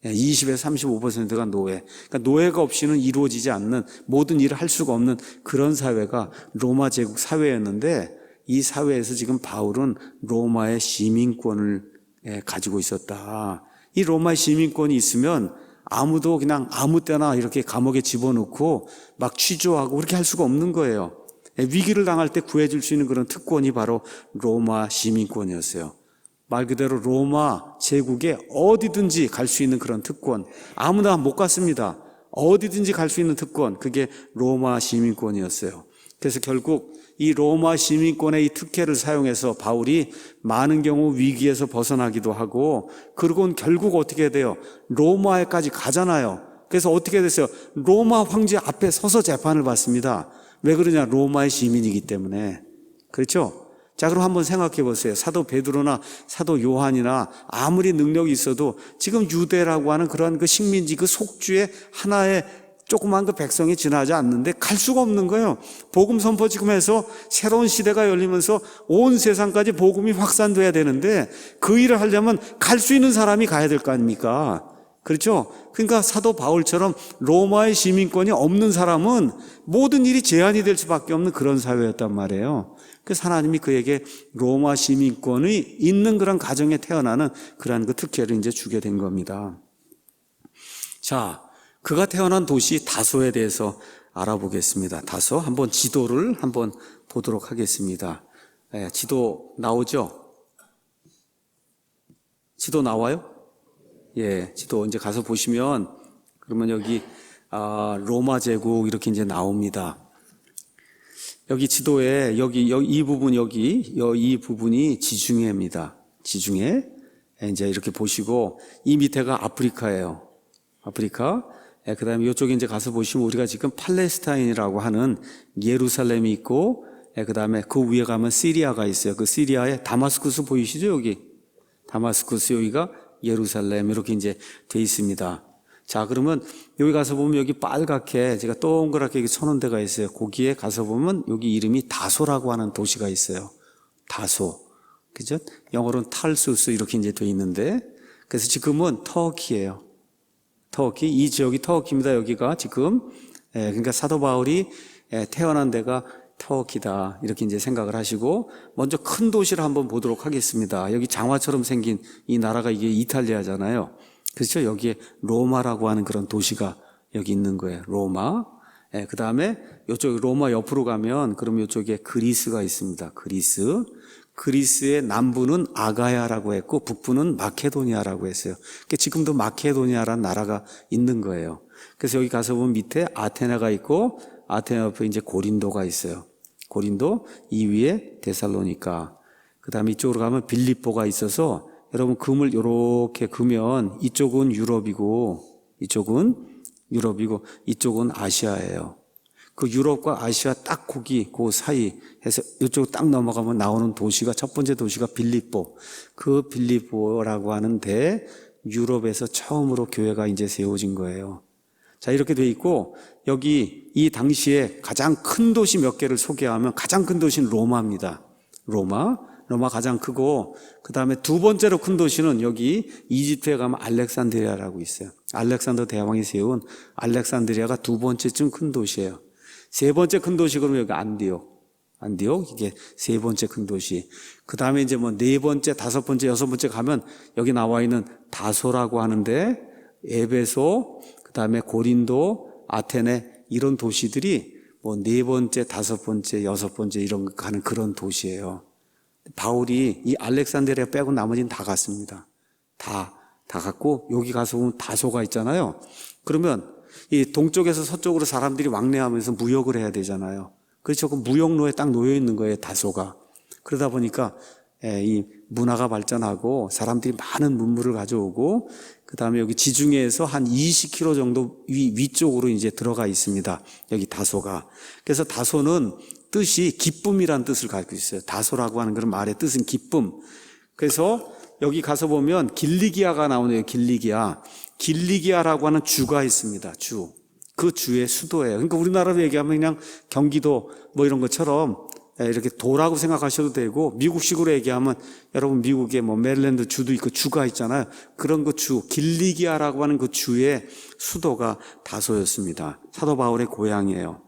20에서 35%가 노예. 그러니까 노예가 없이는 이루어지지 않는, 모든 일을 할 수가 없는 그런 사회가 로마 제국 사회였는데, 이 사회에서 지금 바울은 로마의 시민권을 가지고 있었다. 이 로마의 시민권이 있으면 아무도 그냥 아무 때나 이렇게 감옥에 집어넣고 막 취조하고 그렇게 할 수가 없는 거예요. 위기를 당할 때 구해줄 수 있는 그런 특권이 바로 로마 시민권이었어요. 말 그대로 로마 제국에 어디든지 갈 수 있는 그런 특권, 아무나 못 갔습니다. 어디든지 갈 수 있는 특권, 그게 로마 시민권이었어요. 그래서 결국 이 로마 시민권의 이 특혜를 사용해서 바울이 많은 경우 위기에서 벗어나기도 하고, 그리고는 결국 어떻게 돼요? 로마에까지 가잖아요. 그래서 어떻게 됐어요? 로마 황제 앞에 서서 재판을 받습니다. 왜 그러냐? 로마의 시민이기 때문에. 그렇죠? 자, 그럼 한번 생각해 보세요. 사도 베드로나 사도 요한이나 아무리 능력이 있어도 지금 유대라고 하는 그런 그 식민지, 그 속주의 하나의 조그만 그 백성이 지나지 않는데 갈 수가 없는 거예요. 복음 선포 지금 해서 새로운 시대가 열리면서 온 세상까지 복음이 확산돼야 되는데 그 일을 하려면 갈 수 있는 사람이 가야 될 거 아닙니까? 그렇죠? 그러니까 사도 바울처럼 로마의 시민권이 없는 사람은 모든 일이 제한이 될 수밖에 없는 그런 사회였단 말이에요. 그래서 하나님이 그에게 로마 시민권이 있는 그런 가정에 태어나는 그러한 그 특혜를 이제 주게 된 겁니다. 자, 그가 태어난 도시 다소에 대해서 알아보겠습니다. 다소, 한번 지도를 한번 보도록 하겠습니다. 지도 나오죠? 지도 나와요? 예, 지도 이제 가서 보시면 그러면 여기 로마 제국 이렇게 이제 나옵니다. 여기 지도에 이 부분이 지중해입니다. 지중해. 이제 이렇게 보시고, 이 밑에가 아프리카예요. 아프리카. 그 다음에 이쪽에 이제 가서 보시면 우리가 지금 팔레스타인이라고 하는 예루살렘이 있고, 그 다음에 그 위에 가면 시리아가 있어요. 그 시리아에 다마스쿠스 보이시죠? 여기. 다마스쿠스, 여기가 예루살렘, 이렇게 이제 돼 있습니다. 자, 그러면 여기 가서 보면 여기 빨갛게 제가 동그랗게 여기 쳐놓은 데가 있어요. 거기에 가서 보면 여기 이름이 다소라고 하는 도시가 있어요. 다소. 그죠? 영어로는 탈수스 이렇게 이제 돼 있는데, 그래서 지금은 터키예요. 터키. 이 지역이 터키입니다. 여기가 지금. 그러니까 사도 바울이 태어난 데가 터키다. 이렇게 이제 생각을 하시고, 먼저 큰 도시를 한번 보도록 하겠습니다. 여기 장화처럼 생긴 이 나라가 이게 이탈리아잖아요. 그렇죠? 여기에 로마라고 하는 그런 도시가 여기 있는 거예요. 로마. 그 다음에 이쪽 로마 옆으로 가면 그럼 이쪽에 그리스가 있습니다. 그리스. 그리스의 남부는 아가야라고 했고 북부는 마케도니아라고 했어요. 그러니까 지금도 마케도니아라는 나라가 있는 거예요. 그래서 여기 가서 보면 밑에 아테네가 있고 아테네 옆에 이제 고린도가 있어요. 고린도, 이 위에 데살로니가. 그 다음에 이쪽으로 가면 빌립보가 있어서 여러분 금을 이렇게 그면 이쪽은 유럽이고 이쪽은 아시아예요. 그 유럽과 아시아 딱 거기 그 사이 해서 이쪽 딱 넘어가면 나오는 도시가 첫 번째 도시가 빌립보. 그 빌립보라고 하는데 유럽에서 처음으로 교회가 이제 세워진 거예요. 자, 이렇게 돼 있고 여기 이 당시에 가장 큰 도시 몇 개를 소개하면 가장 큰 도시는 로마입니다. 로마 가장 크고 그 다음에 두 번째로 큰 도시는 여기 이집트에 가면 알렉산드리아라고 있어요. 알렉산더 대왕이 세운 알렉산드리아가 두 번째쯤 큰 도시예요. 세 번째 큰 도시 그러면 여기 안디옥 이게 세 번째 큰 도시. 그 다음에 이제 뭐 네 번째, 다섯 번째, 여섯 번째 가면 여기 나와 있는 다소라고 하는데 에베소, 그 다음에 고린도, 아테네 이런 도시들이 뭐 네 번째, 다섯 번째, 여섯 번째 이런 거 가는 그런 도시예요. 바울이 이 알렉산드리아 빼고 나머지는 다 갔습니다. 다 갔고 여기 가서 보면 다소가 있잖아요. 그러면 이 동쪽에서 서쪽으로 사람들이 왕래하면서 무역을 해야 되잖아요. 그렇죠. 그 무역로에 딱 놓여 있는 거예요, 다소가. 그러다 보니까 이 문화가 발전하고 사람들이 많은 문물을 가져오고 그 다음에 여기 지중해에서 한 20km 정도 위쪽으로 이제 들어가 있습니다. 여기 다소가. 그래서 다소는 뜻이 기쁨이란 뜻을 가지고 있어요. 다소라고 하는 그런 말의 뜻은 기쁨. 그래서 여기 가서 보면 길리기아가 나오네요. 길리기아라고 하는 주가 있습니다. 주. 그 주의 수도예요. 그러니까 우리나라로 얘기하면 그냥 경기도 뭐 이런 것처럼 이렇게 도라고 생각하셔도 되고 미국식으로 얘기하면 여러분 미국에 뭐 메릴랜드 주도 있고 주가 있잖아요. 그런 그 주, 길리기아라고 하는 그 주의 수도가 다소였습니다. 사도 바울의 고향이에요.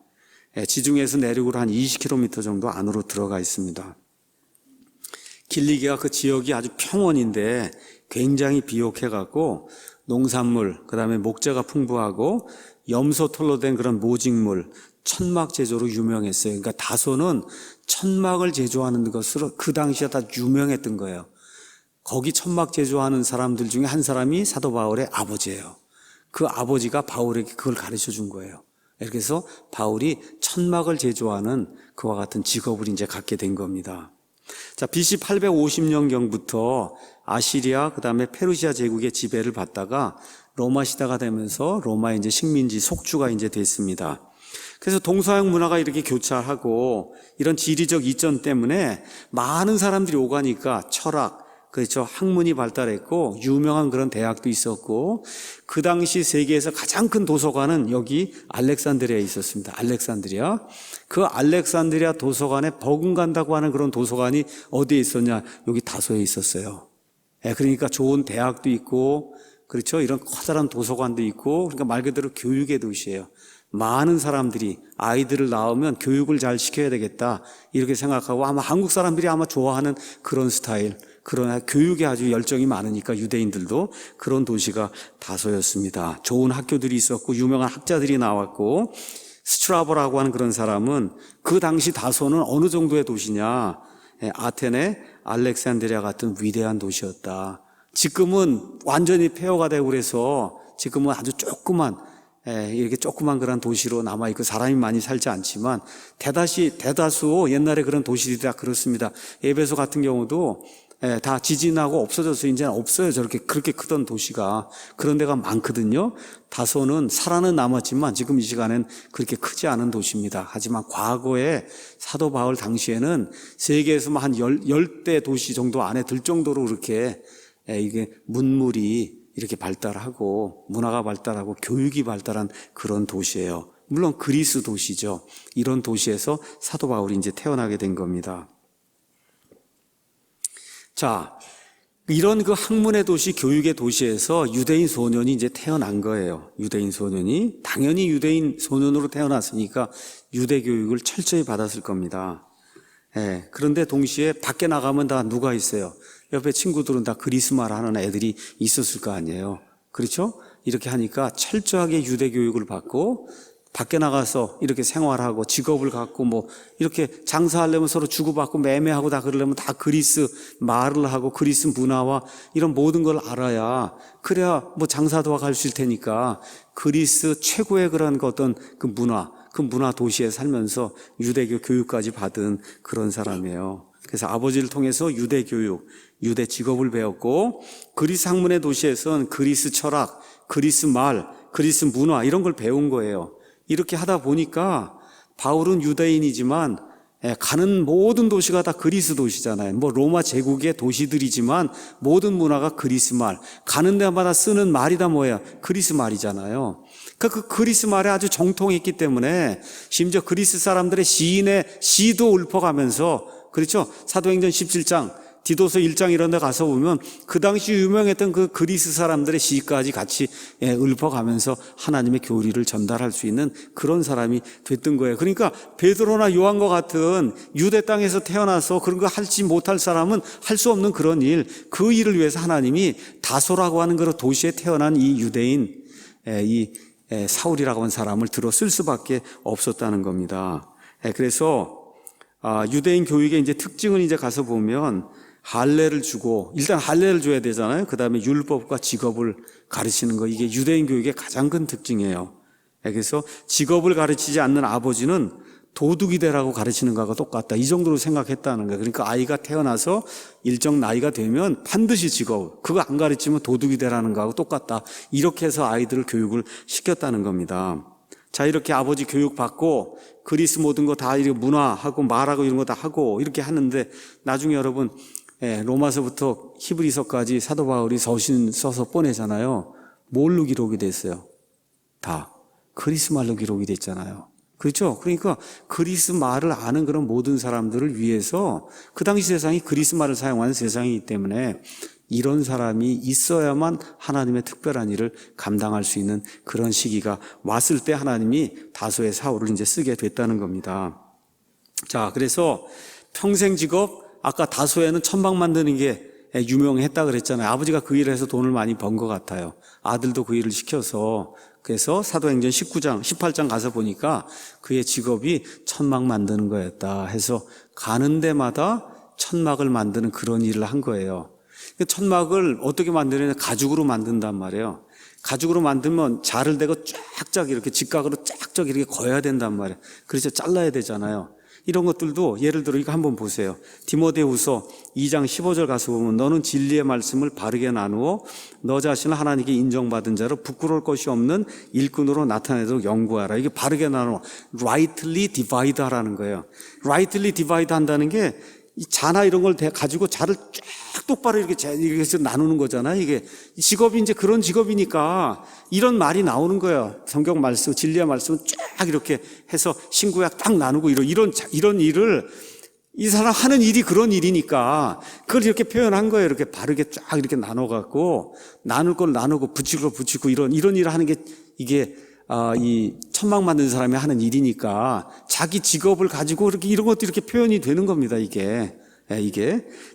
지중해에서 내륙으로 한 20km 정도 안으로 들어가 있습니다. 길리기아 그 지역이 아주 평원인데 굉장히 비옥해갖고 농산물, 그 다음에 목재가 풍부하고 염소 털로 된 그런 모직물, 천막 제조로 유명했어요. 그러니까 다소는 천막을 제조하는 것으로 그 당시에 다 유명했던 거예요. 거기 천막 제조하는 사람들 중에 한 사람이 사도 바울의 아버지예요. 그 아버지가 바울에게 그걸 가르쳐 준 거예요. 이렇게 해서 바울이 천막을 제조하는 그와 같은 직업을 이제 갖게 된 겁니다. 자, BC 850년경부터 아시리아, 그 다음에 페르시아 제국의 지배를 받다가 로마 시대가 되면서 로마의 이제 식민지 속주가 이제 됐습니다. 그래서 동서양 문화가 이렇게 교차하고 이런 지리적 이전 때문에 많은 사람들이 오가니까 철학, 그렇죠. 학문이 발달했고 유명한 그런 대학도 있었고 그 당시 세계에서 가장 큰 도서관은 여기 알렉산드리아에 있었습니다. 알렉산드리아. 그 알렉산드리아 도서관에 버금간다고 하는 그런 도서관이 어디에 있었냐? 여기 다소에 있었어요. 그러니까 좋은 대학도 있고 그렇죠. 이런 커다란 도서관도 있고 그러니까 말 그대로 교육의 도시예요. 많은 사람들이 아이들을 낳으면 교육을 잘 시켜야 되겠다 이렇게 생각하고 아마 한국 사람들이 아마 좋아하는 그런 스타일, 그러나 교육에 아주 열정이 많으니까 유대인들도 그런 도시가 다소였습니다. 좋은 학교들이 있었고 유명한 학자들이 나왔고 스트라보라고 하는 그런 사람은 그 당시 다소는 어느 정도의 도시냐, 아테네, 알렉산드리아 같은 위대한 도시였다. 지금은 완전히 폐허가 되고 그래서 지금은 아주 조그만 이렇게 조그만 그런 도시로 남아있고 사람이 많이 살지 않지만 대다수 옛날에 그런 도시들이 다 그렇습니다. 에베소 같은 경우도 다 지진하고 없어져서 이제는 없어요. 저렇게 그렇게 크던 도시가. 그런 데가 많거든요. 다소는 살아는 남았지만 지금 이 시간엔 그렇게 크지 않은 도시입니다. 하지만 과거에 사도 바울 당시에는 세계에서만 한 10대 도시 정도 안에 들 정도로 그렇게 이게 문물이 이렇게 발달하고 문화가 발달하고 교육이 발달한 그런 도시예요. 물론 그리스 도시죠. 이런 도시에서 사도 바울이 이제 태어나게 된 겁니다. 자, 이런 그 학문의 도시, 교육의 도시에서 유대인 소년이 이제 태어난 거예요. 유대인 소년이. 당연히 유대인 소년으로 태어났으니까 유대 교육을 철저히 받았을 겁니다. 그런데 동시에 밖에 나가면 다 누가 있어요? 옆에 친구들은 다 그리스 말 하는 애들이 있었을 거 아니에요. 그렇죠? 이렇게 하니까 철저하게 유대 교육을 받고 밖에 나가서 이렇게 생활하고 직업을 갖고 뭐 이렇게 장사하려면 서로 주고받고 매매하고 다 그러려면 다 그리스 말을 하고 그리스 문화와 이런 모든 걸 알아야 그래야 뭐 장사도 갈 수 있을 테니까 그리스 최고의 그런 어떤 그 문화 도시에 살면서 유대교 교육까지 받은 그런 사람이에요. 그래서 아버지를 통해서 유대 교육, 유대 직업을 배웠고 그리스 학문의 도시에서는 그리스 철학, 그리스 말, 그리스 문화 이런 걸 배운 거예요. 이렇게 하다 보니까 바울은 유대인이지만 가는 모든 도시가 다 그리스 도시잖아요. 뭐 로마 제국의 도시들이지만 모든 문화가 그리스 말, 가는 데마다 쓰는 말이 다 뭐예요? 그리스 말이잖아요. 그러니까 그 그리스 말에 아주 정통했기 때문에 심지어 그리스 사람들의 시인의 시도 읊어가면서 그렇죠? 사도행전 17장 디도서 1장 이런 데 가서 보면 그 당시 유명했던 그 그리스 사람들의 시까지 같이 읊어가면서 하나님의 교리를 전달할 수 있는 그런 사람이 됐던 거예요. 그러니까 베드로나 요한과 같은 유대 땅에서 태어나서 그런 거 할지 못할 사람은 할 수 없는 그런 일, 그 일을 위해서 하나님이 다소라고 하는 그런 도시에 태어난 이 유대인, 이 사울이라고 하는 사람을 들어 쓸 수밖에 없었다는 겁니다. 그래서 유대인 교육의 이제 특징을 이제 가서 보면 할례를 주고 일단 할례를 줘야 되잖아요. 그 다음에 율법과 직업을 가르치는 거, 이게 유대인 교육의 가장 큰 특징이에요. 그래서 직업을 가르치지 않는 아버지는 도둑이 되라고 가르치는 거하고 똑같다, 이 정도로 생각했다는 거예요. 그러니까 아이가 태어나서 일정 나이가 되면 반드시 직업, 그거 안 가르치면 도둑이 되라는 거하고 똑같다, 이렇게 해서 아이들을 교육을 시켰다는 겁니다. 자, 이렇게 아버지 교육 받고 그리스 모든 거 다 이렇게 문화하고 말하고 이런 거 다 하고 이렇게 하는데 나중에 여러분 로마서부터 히브리서까지 사도 바울이 서신 써서 보내잖아요. 뭘로 기록이 됐어요? 다 그리스 말로 기록이 됐잖아요. 그렇죠? 그러니까 그리스 말을 아는 그런 모든 사람들을 위해서, 그 당시 세상이 그리스 말을 사용하는 세상이기 때문에 이런 사람이 있어야만 하나님의 특별한 일을 감당할 수 있는 그런 시기가 왔을 때 하나님이 다소의 사울을 이제 쓰게 됐다는 겁니다. 자, 그래서 평생 직업, 아까 다소에는 천막 만드는 게 유명했다 그랬잖아요. 아버지가 그 일을 해서 돈을 많이 번 것 같아요. 아들도 그 일을 시켜서. 그래서 사도행전 19장, 18장 가서 보니까 그의 직업이 천막 만드는 거였다 해서 가는 데마다 천막을 만드는 그런 일을 한 거예요. 천막을 어떻게 만드느냐, 가죽으로 만든단 말이에요. 가죽으로 만들면 자를 대고 쫙쫙 이렇게 직각으로 쫙쫙 이렇게 거야 된단 말이에요. 그래서 잘라야 되잖아요. 이런 것들도 예를 들어 이거 한번 보세요. 디모데후서 2장 15절 가서 보면 너는 진리의 말씀을 바르게 나누어 너 자신을 하나님께 인정받은 자로 부끄러울 것이 없는 일꾼으로 나타내도록 연구하라. 이게 바르게 나누어 rightly divide 하라는 거예요. rightly divide 한다는 게 이 자나 이런 걸 가지고 자를 쫙 똑바로 이렇게 나누는 거잖아요. 이게 직업이 이제 그런 직업이니까 이런 말이 나오는 거예요. 성경 말씀, 진리의 말씀은 쫙 이렇게 해서 신구약 딱 나누고 이런 일을 이 사람 하는 일이 그런 일이니까 그걸 이렇게 표현한 거예요. 이렇게 바르게 쫙 이렇게 나눠갖고 나눌 걸 나누고 붙일 걸 붙이고 이런 일을 하는 게 이게 이 천막 만드는 사람이 하는 일이니까 자기 직업을 가지고 이렇게 이런 것도 이렇게 표현이 되는 겁니다. 이게.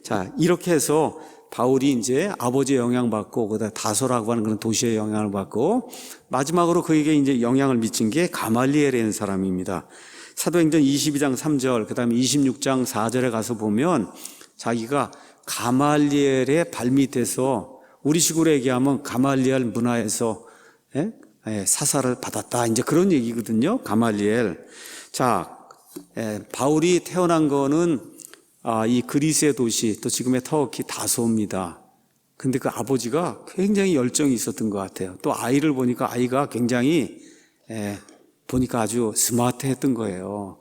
자, 이렇게 해서 바울이 이제 아버지의 영향받고 그다음 다소라고 하는 그런 도시의 영향을 받고 마지막으로 그에게 이제 영향을 미친 게 가말리엘이라는 사람입니다. 사도행전 22장 3절, 그다음에 26장 4절에 가서 보면 자기가 가말리엘의 발밑에서 우리식으로 얘기하면 가말리엘 문화에서 사사를 받았다, 이제 그런 얘기거든요. 가말리엘. 자, 바울이 태어난 거는 이 그리스의 도시, 또 지금의 터키 다소입니다. 근데 그 아버지가 굉장히 열정이 있었던 것 같아요. 또 아이를 보니까 아이가 굉장히 보니까 아주 스마트했던 거예요.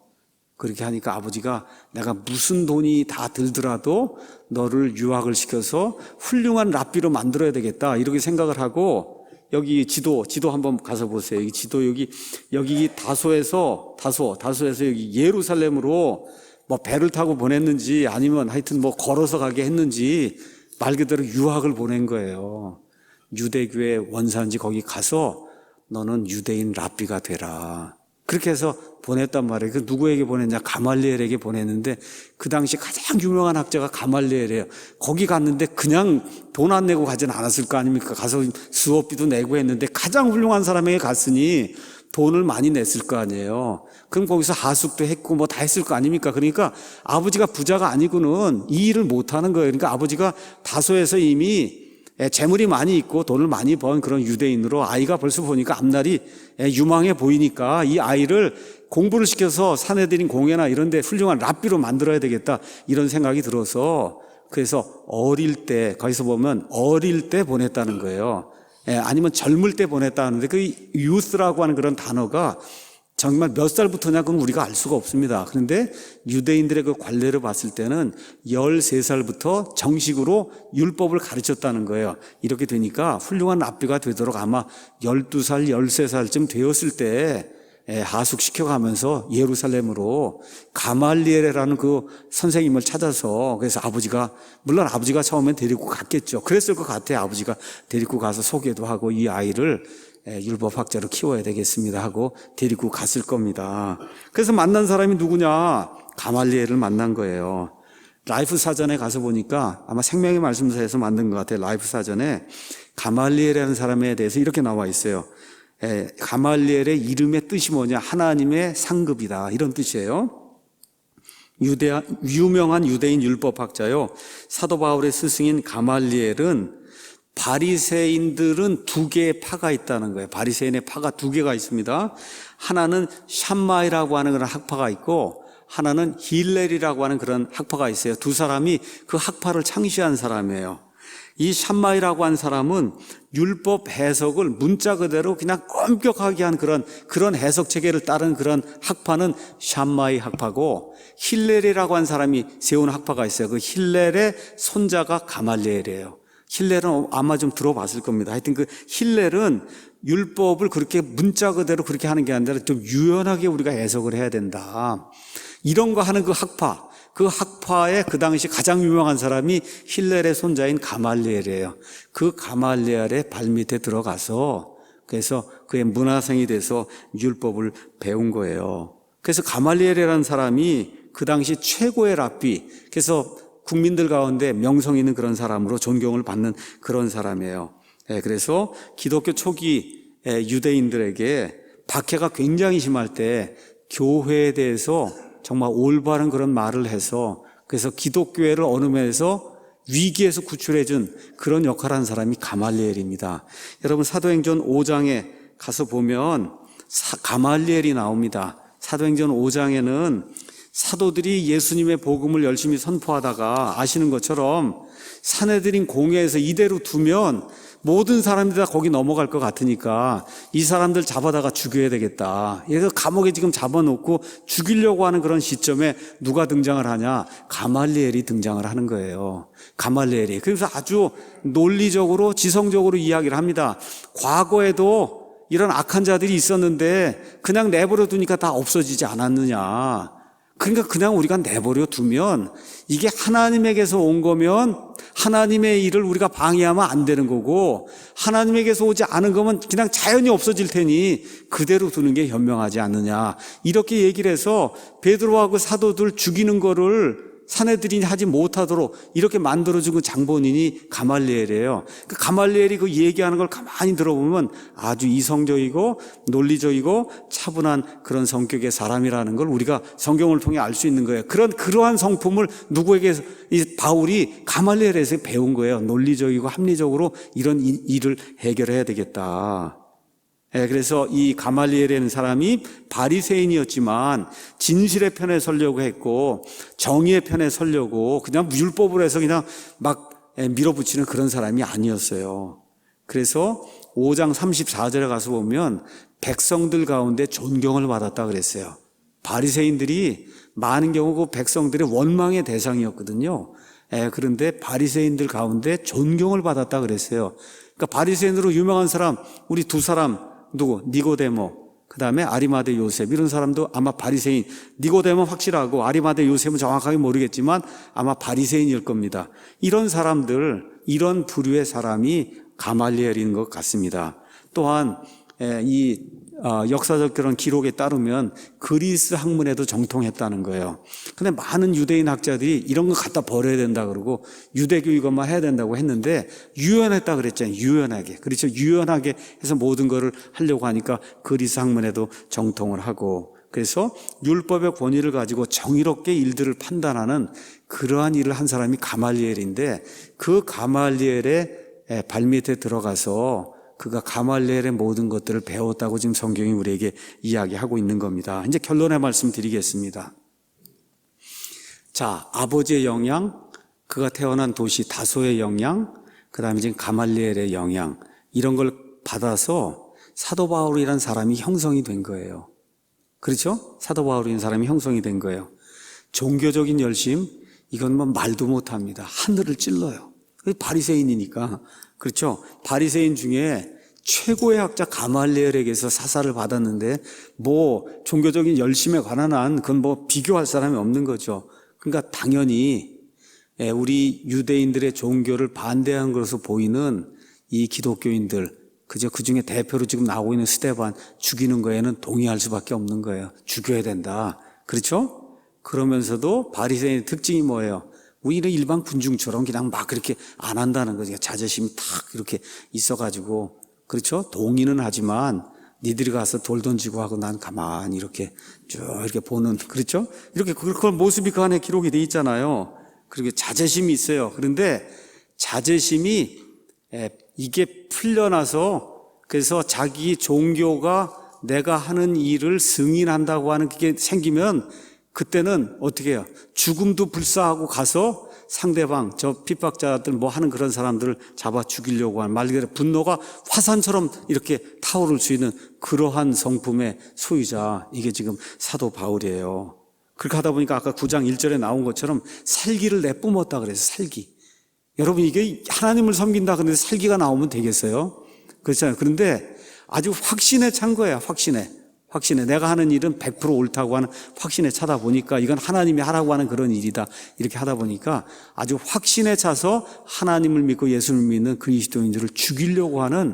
그렇게 하니까 아버지가 내가 무슨 돈이 다 들더라도 너를 유학을 시켜서 훌륭한 랍비로 만들어야 되겠다 이렇게 생각을 하고, 여기 지도 한번 가서 보세요. 이 지도 여기 다소에서 여기 예루살렘으로 뭐 배를 타고 보냈는지 아니면 하여튼 뭐 걸어서 가게 했는지 말 그대로 유학을 보낸 거예요. 유대교의 원산지 거기 가서 너는 유대인 랍비가 되라. 그렇게 해서 보냈단 말이에요. 그 누구에게 보냈냐? 가말리엘에게 보냈는데 그 당시 가장 유명한 학자가 가말리엘이에요. 거기 갔는데 그냥 돈 안 내고 가진 않았을 거 아닙니까? 가서 수업비도 내고 했는데 가장 훌륭한 사람에게 갔으니 돈을 많이 냈을 거 아니에요. 그럼 거기서 하숙도 했고 뭐 다 했을 거 아닙니까? 그러니까 아버지가 부자가 아니고는 이 일을 못 하는 거예요. 그러니까 아버지가 다소에서 이미 재물이 많이 있고 돈을 많이 번 그런 유대인으로, 아이가 벌써 보니까 앞날이 유망해 보이니까 이 아이를 공부를 시켜서 사내들인 공예나 이런 데 훌륭한 랍비로 만들어야 되겠다 이런 생각이 들어서, 그래서 어릴 때, 거기서 보면 어릴 때 보냈다는 거예요. 아니면 젊을 때 보냈다는데 그 youth라고 하는 그런 단어가 정말 몇 살부터냐 그건 우리가 알 수가 없습니다. 그런데 유대인들의 그 관례를 봤을 때는 13살부터 정식으로 율법을 가르쳤다는 거예요. 이렇게 되니까 훌륭한 랍비가 되도록 아마 12살, 13살쯤 되었을 때 하숙시켜가면서 예루살렘으로 가말리엘이라는 그 선생님을 찾아서, 그래서 물론 아버지가 처음엔 데리고 갔겠죠. 그랬을 것 같아요. 아버지가 데리고 가서 소개도 하고 이 아이를 율법학자로 키워야 되겠습니다 하고 데리고 갔을 겁니다. 그래서 만난 사람이 누구냐? 가말리엘을 만난 거예요. 라이프 사전에 가서 보니까 아마 생명의 말씀사에서 만든 것 같아요. 라이프 사전에 가말리엘이라는 사람에 대해서 이렇게 나와 있어요. 가말리엘의 이름의 뜻이 뭐냐? 하나님의 상급이다, 이런 뜻이에요. 유명한 유대인 율법학자요, 사도 바울의 스승인 가말리엘은 바리새인들은 두 개의 파가 있다는 거예요. 바리새인의 파가 두 개가 있습니다. 하나는 샴마이라고 하는 그런 학파가 있고 하나는 힐렐이라고 하는 그런 학파가 있어요. 두 사람이 그 학파를 창시한 사람이에요. 이 샴마이라고 하는 사람은 율법 해석을 문자 그대로 그냥 엄격하게 한 그런 해석 체계를 따른 그런 학파는 샴마이 학파고, 힐렐이라고 하는 사람이 세운 학파가 있어요. 그 힐렐의 손자가 가말리엘이에요. 힐렐은 아마 좀 들어봤을 겁니다. 하여튼 그 힐렐은 율법을 그렇게 문자 그대로 그렇게 하는 게 아니라 좀 유연하게 우리가 해석을 해야 된다, 이런 거 하는 그 학파의 그 당시 가장 유명한 사람이 힐렐의 손자인 가말리엘이에요. 그 가말리엘의 발밑에 들어가서 그래서 그의 문화생이 돼서 율법을 배운 거예요. 그래서 가말리엘이라는 사람이 그 당시 최고의 랍비, 그래서 국민들 가운데 명성 있는 그런 사람으로 존경을 받는 그런 사람이에요. 그래서 기독교 초기 유대인들에게 박해가 굉장히 심할 때 교회에 대해서 정말 올바른 그런 말을 해서, 그래서 기독교회를 어느 면에서 위기에서 구출해 준 그런 역할을 한 사람이 가말리엘입니다. 여러분, 사도행전 5장에 가서 보면 가말리엘이 나옵니다. 사도행전 5장에는 사도들이 예수님의 복음을 열심히 선포하다가 아시는 것처럼 사내들인 공회에서 이대로 두면 모든 사람들이 다 거기 넘어갈 것 같으니까 이 사람들 잡아다가 죽여야 되겠다. 그래서 감옥에 지금 잡아놓고 죽이려고 하는 그런 시점에 누가 등장을 하냐? 가말리엘이 등장을 하는 거예요. 가말리엘이. 그래서 아주 논리적으로 지성적으로 이야기를 합니다. 과거에도 이런 악한 자들이 있었는데 그냥 내버려 두니까 다 없어지지 않았느냐. 그러니까 그냥 우리가 내버려 두면 이게 하나님에게서 온 거면 하나님의 일을 우리가 방해하면 안 되는 거고, 하나님에게서 오지 않은 거면 그냥 자연히 없어질 테니 그대로 두는 게 현명하지 않느냐, 이렇게 얘기를 해서 베드로하고 사도들 죽이는 거를 사내들이 하지 못하도록 이렇게 만들어준 그 장본인이 가말리엘이에요. 그 가말리엘이 그 얘기하는 걸 가만히 들어보면 아주 이성적이고 논리적이고 차분한 그런 성격의 사람이라는 걸 우리가 성경을 통해 알 수 있는 거예요. 그러한 성품을 누구에게, 이 바울이 가말리엘에서 배운 거예요. 논리적이고 합리적으로 이런 일을 해결해야 되겠다. 그래서 이 가말리엘이라는 사람이 바리새인이었지만 진실의 편에 서려고 했고 정의의 편에 서려고 그냥 율법으로 해서 그냥 막 밀어붙이는 그런 사람이 아니었어요. 그래서 5장 34절에 가서 보면 백성들 가운데 존경을 받았다 그랬어요. 바리새인들이 많은 경우 그 백성들의 원망의 대상이었거든요. 그런데 바리새인들 가운데 존경을 받았다 그랬어요. 그러니까 바리새인으로 유명한 사람, 우리 두 사람, 누구? 니고데모, 그 다음에 아리마대 요셉, 이런 사람도 아마 바리새인. 니고데모 확실하고 아리마대 요셉은 정확하게 모르겠지만 아마 바리새인일 겁니다. 이런 사람들, 이런 부류의 사람이 가말리엘인 것 같습니다. 또한 이 역사적 그런 기록에 따르면 그리스 학문에도 정통했다는 거예요. 근데 많은 유대인 학자들이 이런 거 갖다 버려야 된다 그러고 유대교 이것만 해야 된다고 했는데 유연했다 그랬잖아요. 유연하게. 그렇죠. 유연하게 해서 모든 거를 하려고 하니까 그리스 학문에도 정통을 하고, 그래서 율법의 권위를 가지고 정의롭게 일들을 판단하는 그러한 일을 한 사람이 가말리엘인데, 그 가말리엘의 발밑에 들어가서 그가 가말리엘의 모든 것들을 배웠다고 지금 성경이 우리에게 이야기하고 있는 겁니다. 이제 결론의 말씀 드리겠습니다. 자, 아버지의 영향, 그가 태어난 도시 다소의 영향, 그 다음에 지금 가말리엘의 영향, 이런 걸 받아서 사도 바울이라는 사람이 형성이 된 거예요. 그렇죠? 사도 바울이라는 사람이 형성이 된 거예요. 종교적인 열심, 이건 뭐 말도 못합니다. 하늘을 찔러요. 바리새인이니까. 그렇죠? 바리새인 중에 최고의 학자 가말리엘에게서 사사를 받았는데 뭐 종교적인 열심에 관한 한 그건 뭐 비교할 사람이 없는 거죠. 그러니까 당연히 우리 유대인들의 종교를 반대한 것으로 보이는 이 기독교인들, 그저 그 중에 대표로 지금 나오고 있는 스데반 죽이는 거에는 동의할 수밖에 없는 거예요. 죽여야 된다. 그렇죠? 그러면서도 바리새인의 특징이 뭐예요? 우리는 일반 군중처럼 그냥 막 그렇게 안 한다는 거죠. 자존심이 탁 이렇게 있어가지고, 그렇죠? 동의는 하지만 니들이 가서 돌 던지고 하고 난 가만히 이렇게 쭉 이렇게 보는, 그렇죠? 이렇게 그런 모습이 그 안에 기록이 돼 있잖아요. 그리고 자존심이 있어요. 그런데 자존심이 이게 풀려나서 그래서 자기 종교가 내가 하는 일을 승인한다고 하는 그게 생기면 그때는 어떻게 해요? 죽음도 불사하고 가서 상대방, 저 핍박자들 뭐 하는 그런 사람들을 잡아 죽이려고 하는, 말 그대로 분노가 화산처럼 이렇게 타오를 수 있는 그러한 성품의 소유자, 이게 지금 사도 바울이에요. 그렇게 하다 보니까 아까 9장 1절에 나온 것처럼 살기를 내뿜었다 그래서 살기. 여러분, 이게 하나님을 섬긴다 그런데 살기가 나오면 되겠어요? 그렇잖아요. 그런데 아주 확신에 찬 거야. 확신에 내가 하는 일은 100% 옳다고 하는 확신에 차다 보니까 이건 하나님이 하라고 하는 그런 일이다, 이렇게 하다 보니까 아주 확신에 차서 하나님을 믿고 예수를 믿는 그리스도인들을 죽이려고 하는,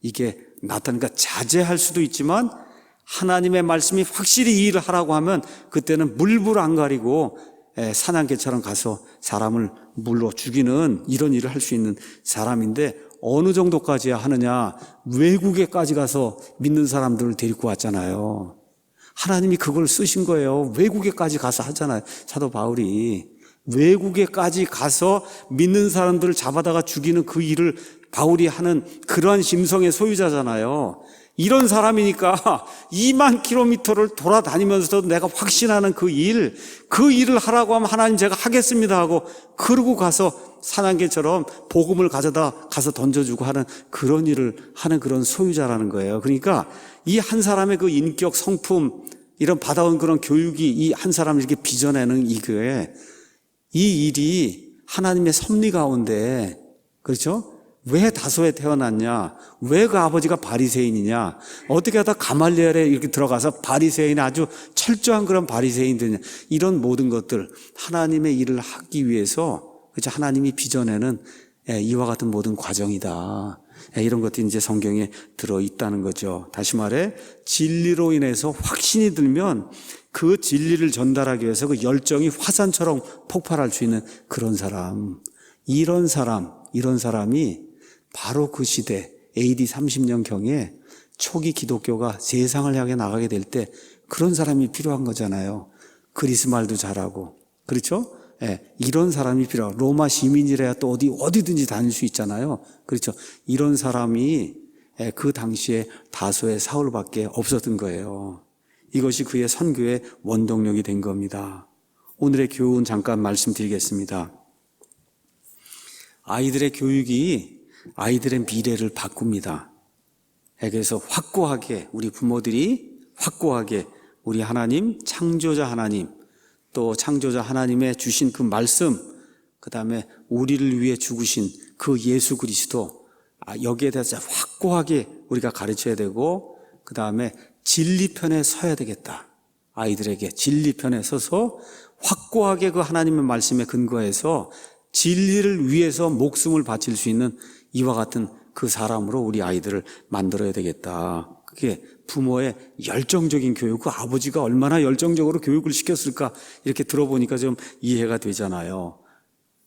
이게 나타나니까 자제할 수도 있지만 하나님의 말씀이 확실히 이 일을 하라고 하면 그때는 물불 안 가리고 사냥개처럼 가서 사람을 물로 죽이는 이런 일을 할 수 있는 사람인데, 어느 정도까지야 하느냐? 외국에까지 가서 믿는 사람들을 데리고 왔잖아요. 하나님이 그걸 쓰신 거예요. 외국에까지 가서 하잖아요. 사도 바울이 외국에까지 가서 믿는 사람들을 잡아다가 죽이는 그 일을 바울이 하는 그러한 심성의 소유자잖아요. 이런 사람이니까 2만 킬로미터를 돌아다니면서도 내가 확신하는 그 일을 하라고 하면 하나님 제가 하겠습니다 하고 그러고 가서 사냥개처럼 복음을 가져다 가서 던져주고 하는 그런 일을 하는 그런 소유자라는 거예요. 그러니까 이 한 사람의 그 인격, 성품, 이런 받아온 그런 교육이 이 한 사람을 이렇게 빚어내는 이거에 이 일이 하나님의 섭리 가운데, 그렇죠? 왜 다소에 태어났냐? 왜 그 아버지가 바리새인이냐? 어떻게 하다 가말리엘에 이렇게 들어가서 바리새인이 아주 철저한 그런 바리새인들이냐? 이런 모든 것들, 하나님의 일을 하기 위해서, 그렇죠? 하나님이 빚어내는 이와 같은 모든 과정이다. 이런 것들이 이제 성경에 들어있다는 거죠. 다시 말해, 진리로 인해서 확신이 들면 그 진리를 전달하기 위해서 그 열정이 화산처럼 폭발할 수 있는 그런 사람. 이런 사람이 바로 그 시대 AD 30년경에 초기 기독교가 세상을 향해 나가게 될 때 그런 사람이 필요한 거잖아요. 그리스 말도 잘하고, 그렇죠? 이런 사람이 필요하고, 로마 시민이라야 또 어디든지 다닐 수 있잖아요. 그렇죠? 이런 사람이 그 당시에 다소의 사울밖에 없었던 거예요. 이것이 그의 선교의 원동력이 된 겁니다. 오늘의 교훈 잠깐 말씀드리겠습니다. 아이들의 교육이 아이들의 미래를 바꿉니다. 그래서 확고하게 우리 부모들이 확고하게 우리 하나님, 창조자 하나님, 또 창조자 하나님의 주신 그 말씀, 그 다음에 우리를 위해 죽으신 그 예수 그리스도, 여기에 대해서 확고하게 우리가 가르쳐야 되고, 그 다음에 진리편에 서야 되겠다. 아이들에게 진리편에 서서 확고하게 그 하나님의 말씀에 근거해서 진리를 위해서 목숨을 바칠 수 있는 이와 같은 그 사람으로 우리 아이들을 만들어야 되겠다. 그게 부모의 열정적인 교육, 그 아버지가 얼마나 열정적으로 교육을 시켰을까 이렇게 들어보니까 좀 이해가 되잖아요.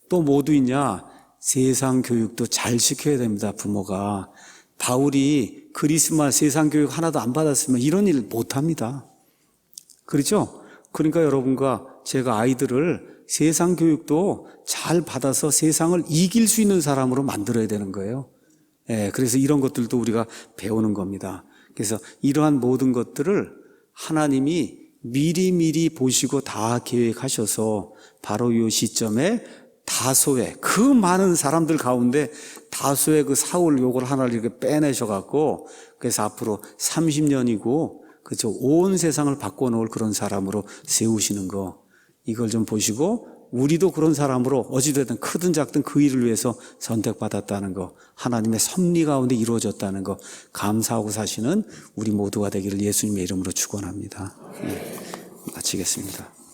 또 뭐도 있냐? 세상 교육도 잘 시켜야 됩니다, 부모가. 바울이 크리스마스 세상 교육 하나도 안 받았으면 이런 일 못합니다. 그렇죠? 그러니까 여러분과 제가 아이들을 세상 교육도 잘 받아서 세상을 이길 수 있는 사람으로 만들어야 되는 거예요. 그래서 이런 것들도 우리가 배우는 겁니다. 그래서 이러한 모든 것들을 하나님이 미리미리 보시고 다 계획하셔서 바로 이 시점에 다소의 그 많은 사람들 가운데 다소의 그 사울 요걸 하나를 이렇게 빼내셔갖고 그래서 앞으로 30년이고 그죠, 온 세상을 바꿔놓을 그런 사람으로 세우시는 거, 이걸 좀 보시고 우리도 그런 사람으로 어찌됐든 크든 작든 그 일을 위해서 선택받았다는 거, 하나님의 섭리 가운데 이루어졌다는 거 감사하고 사시는 우리 모두가 되기를 예수님의 이름으로 축원합니다. 마치겠습니다.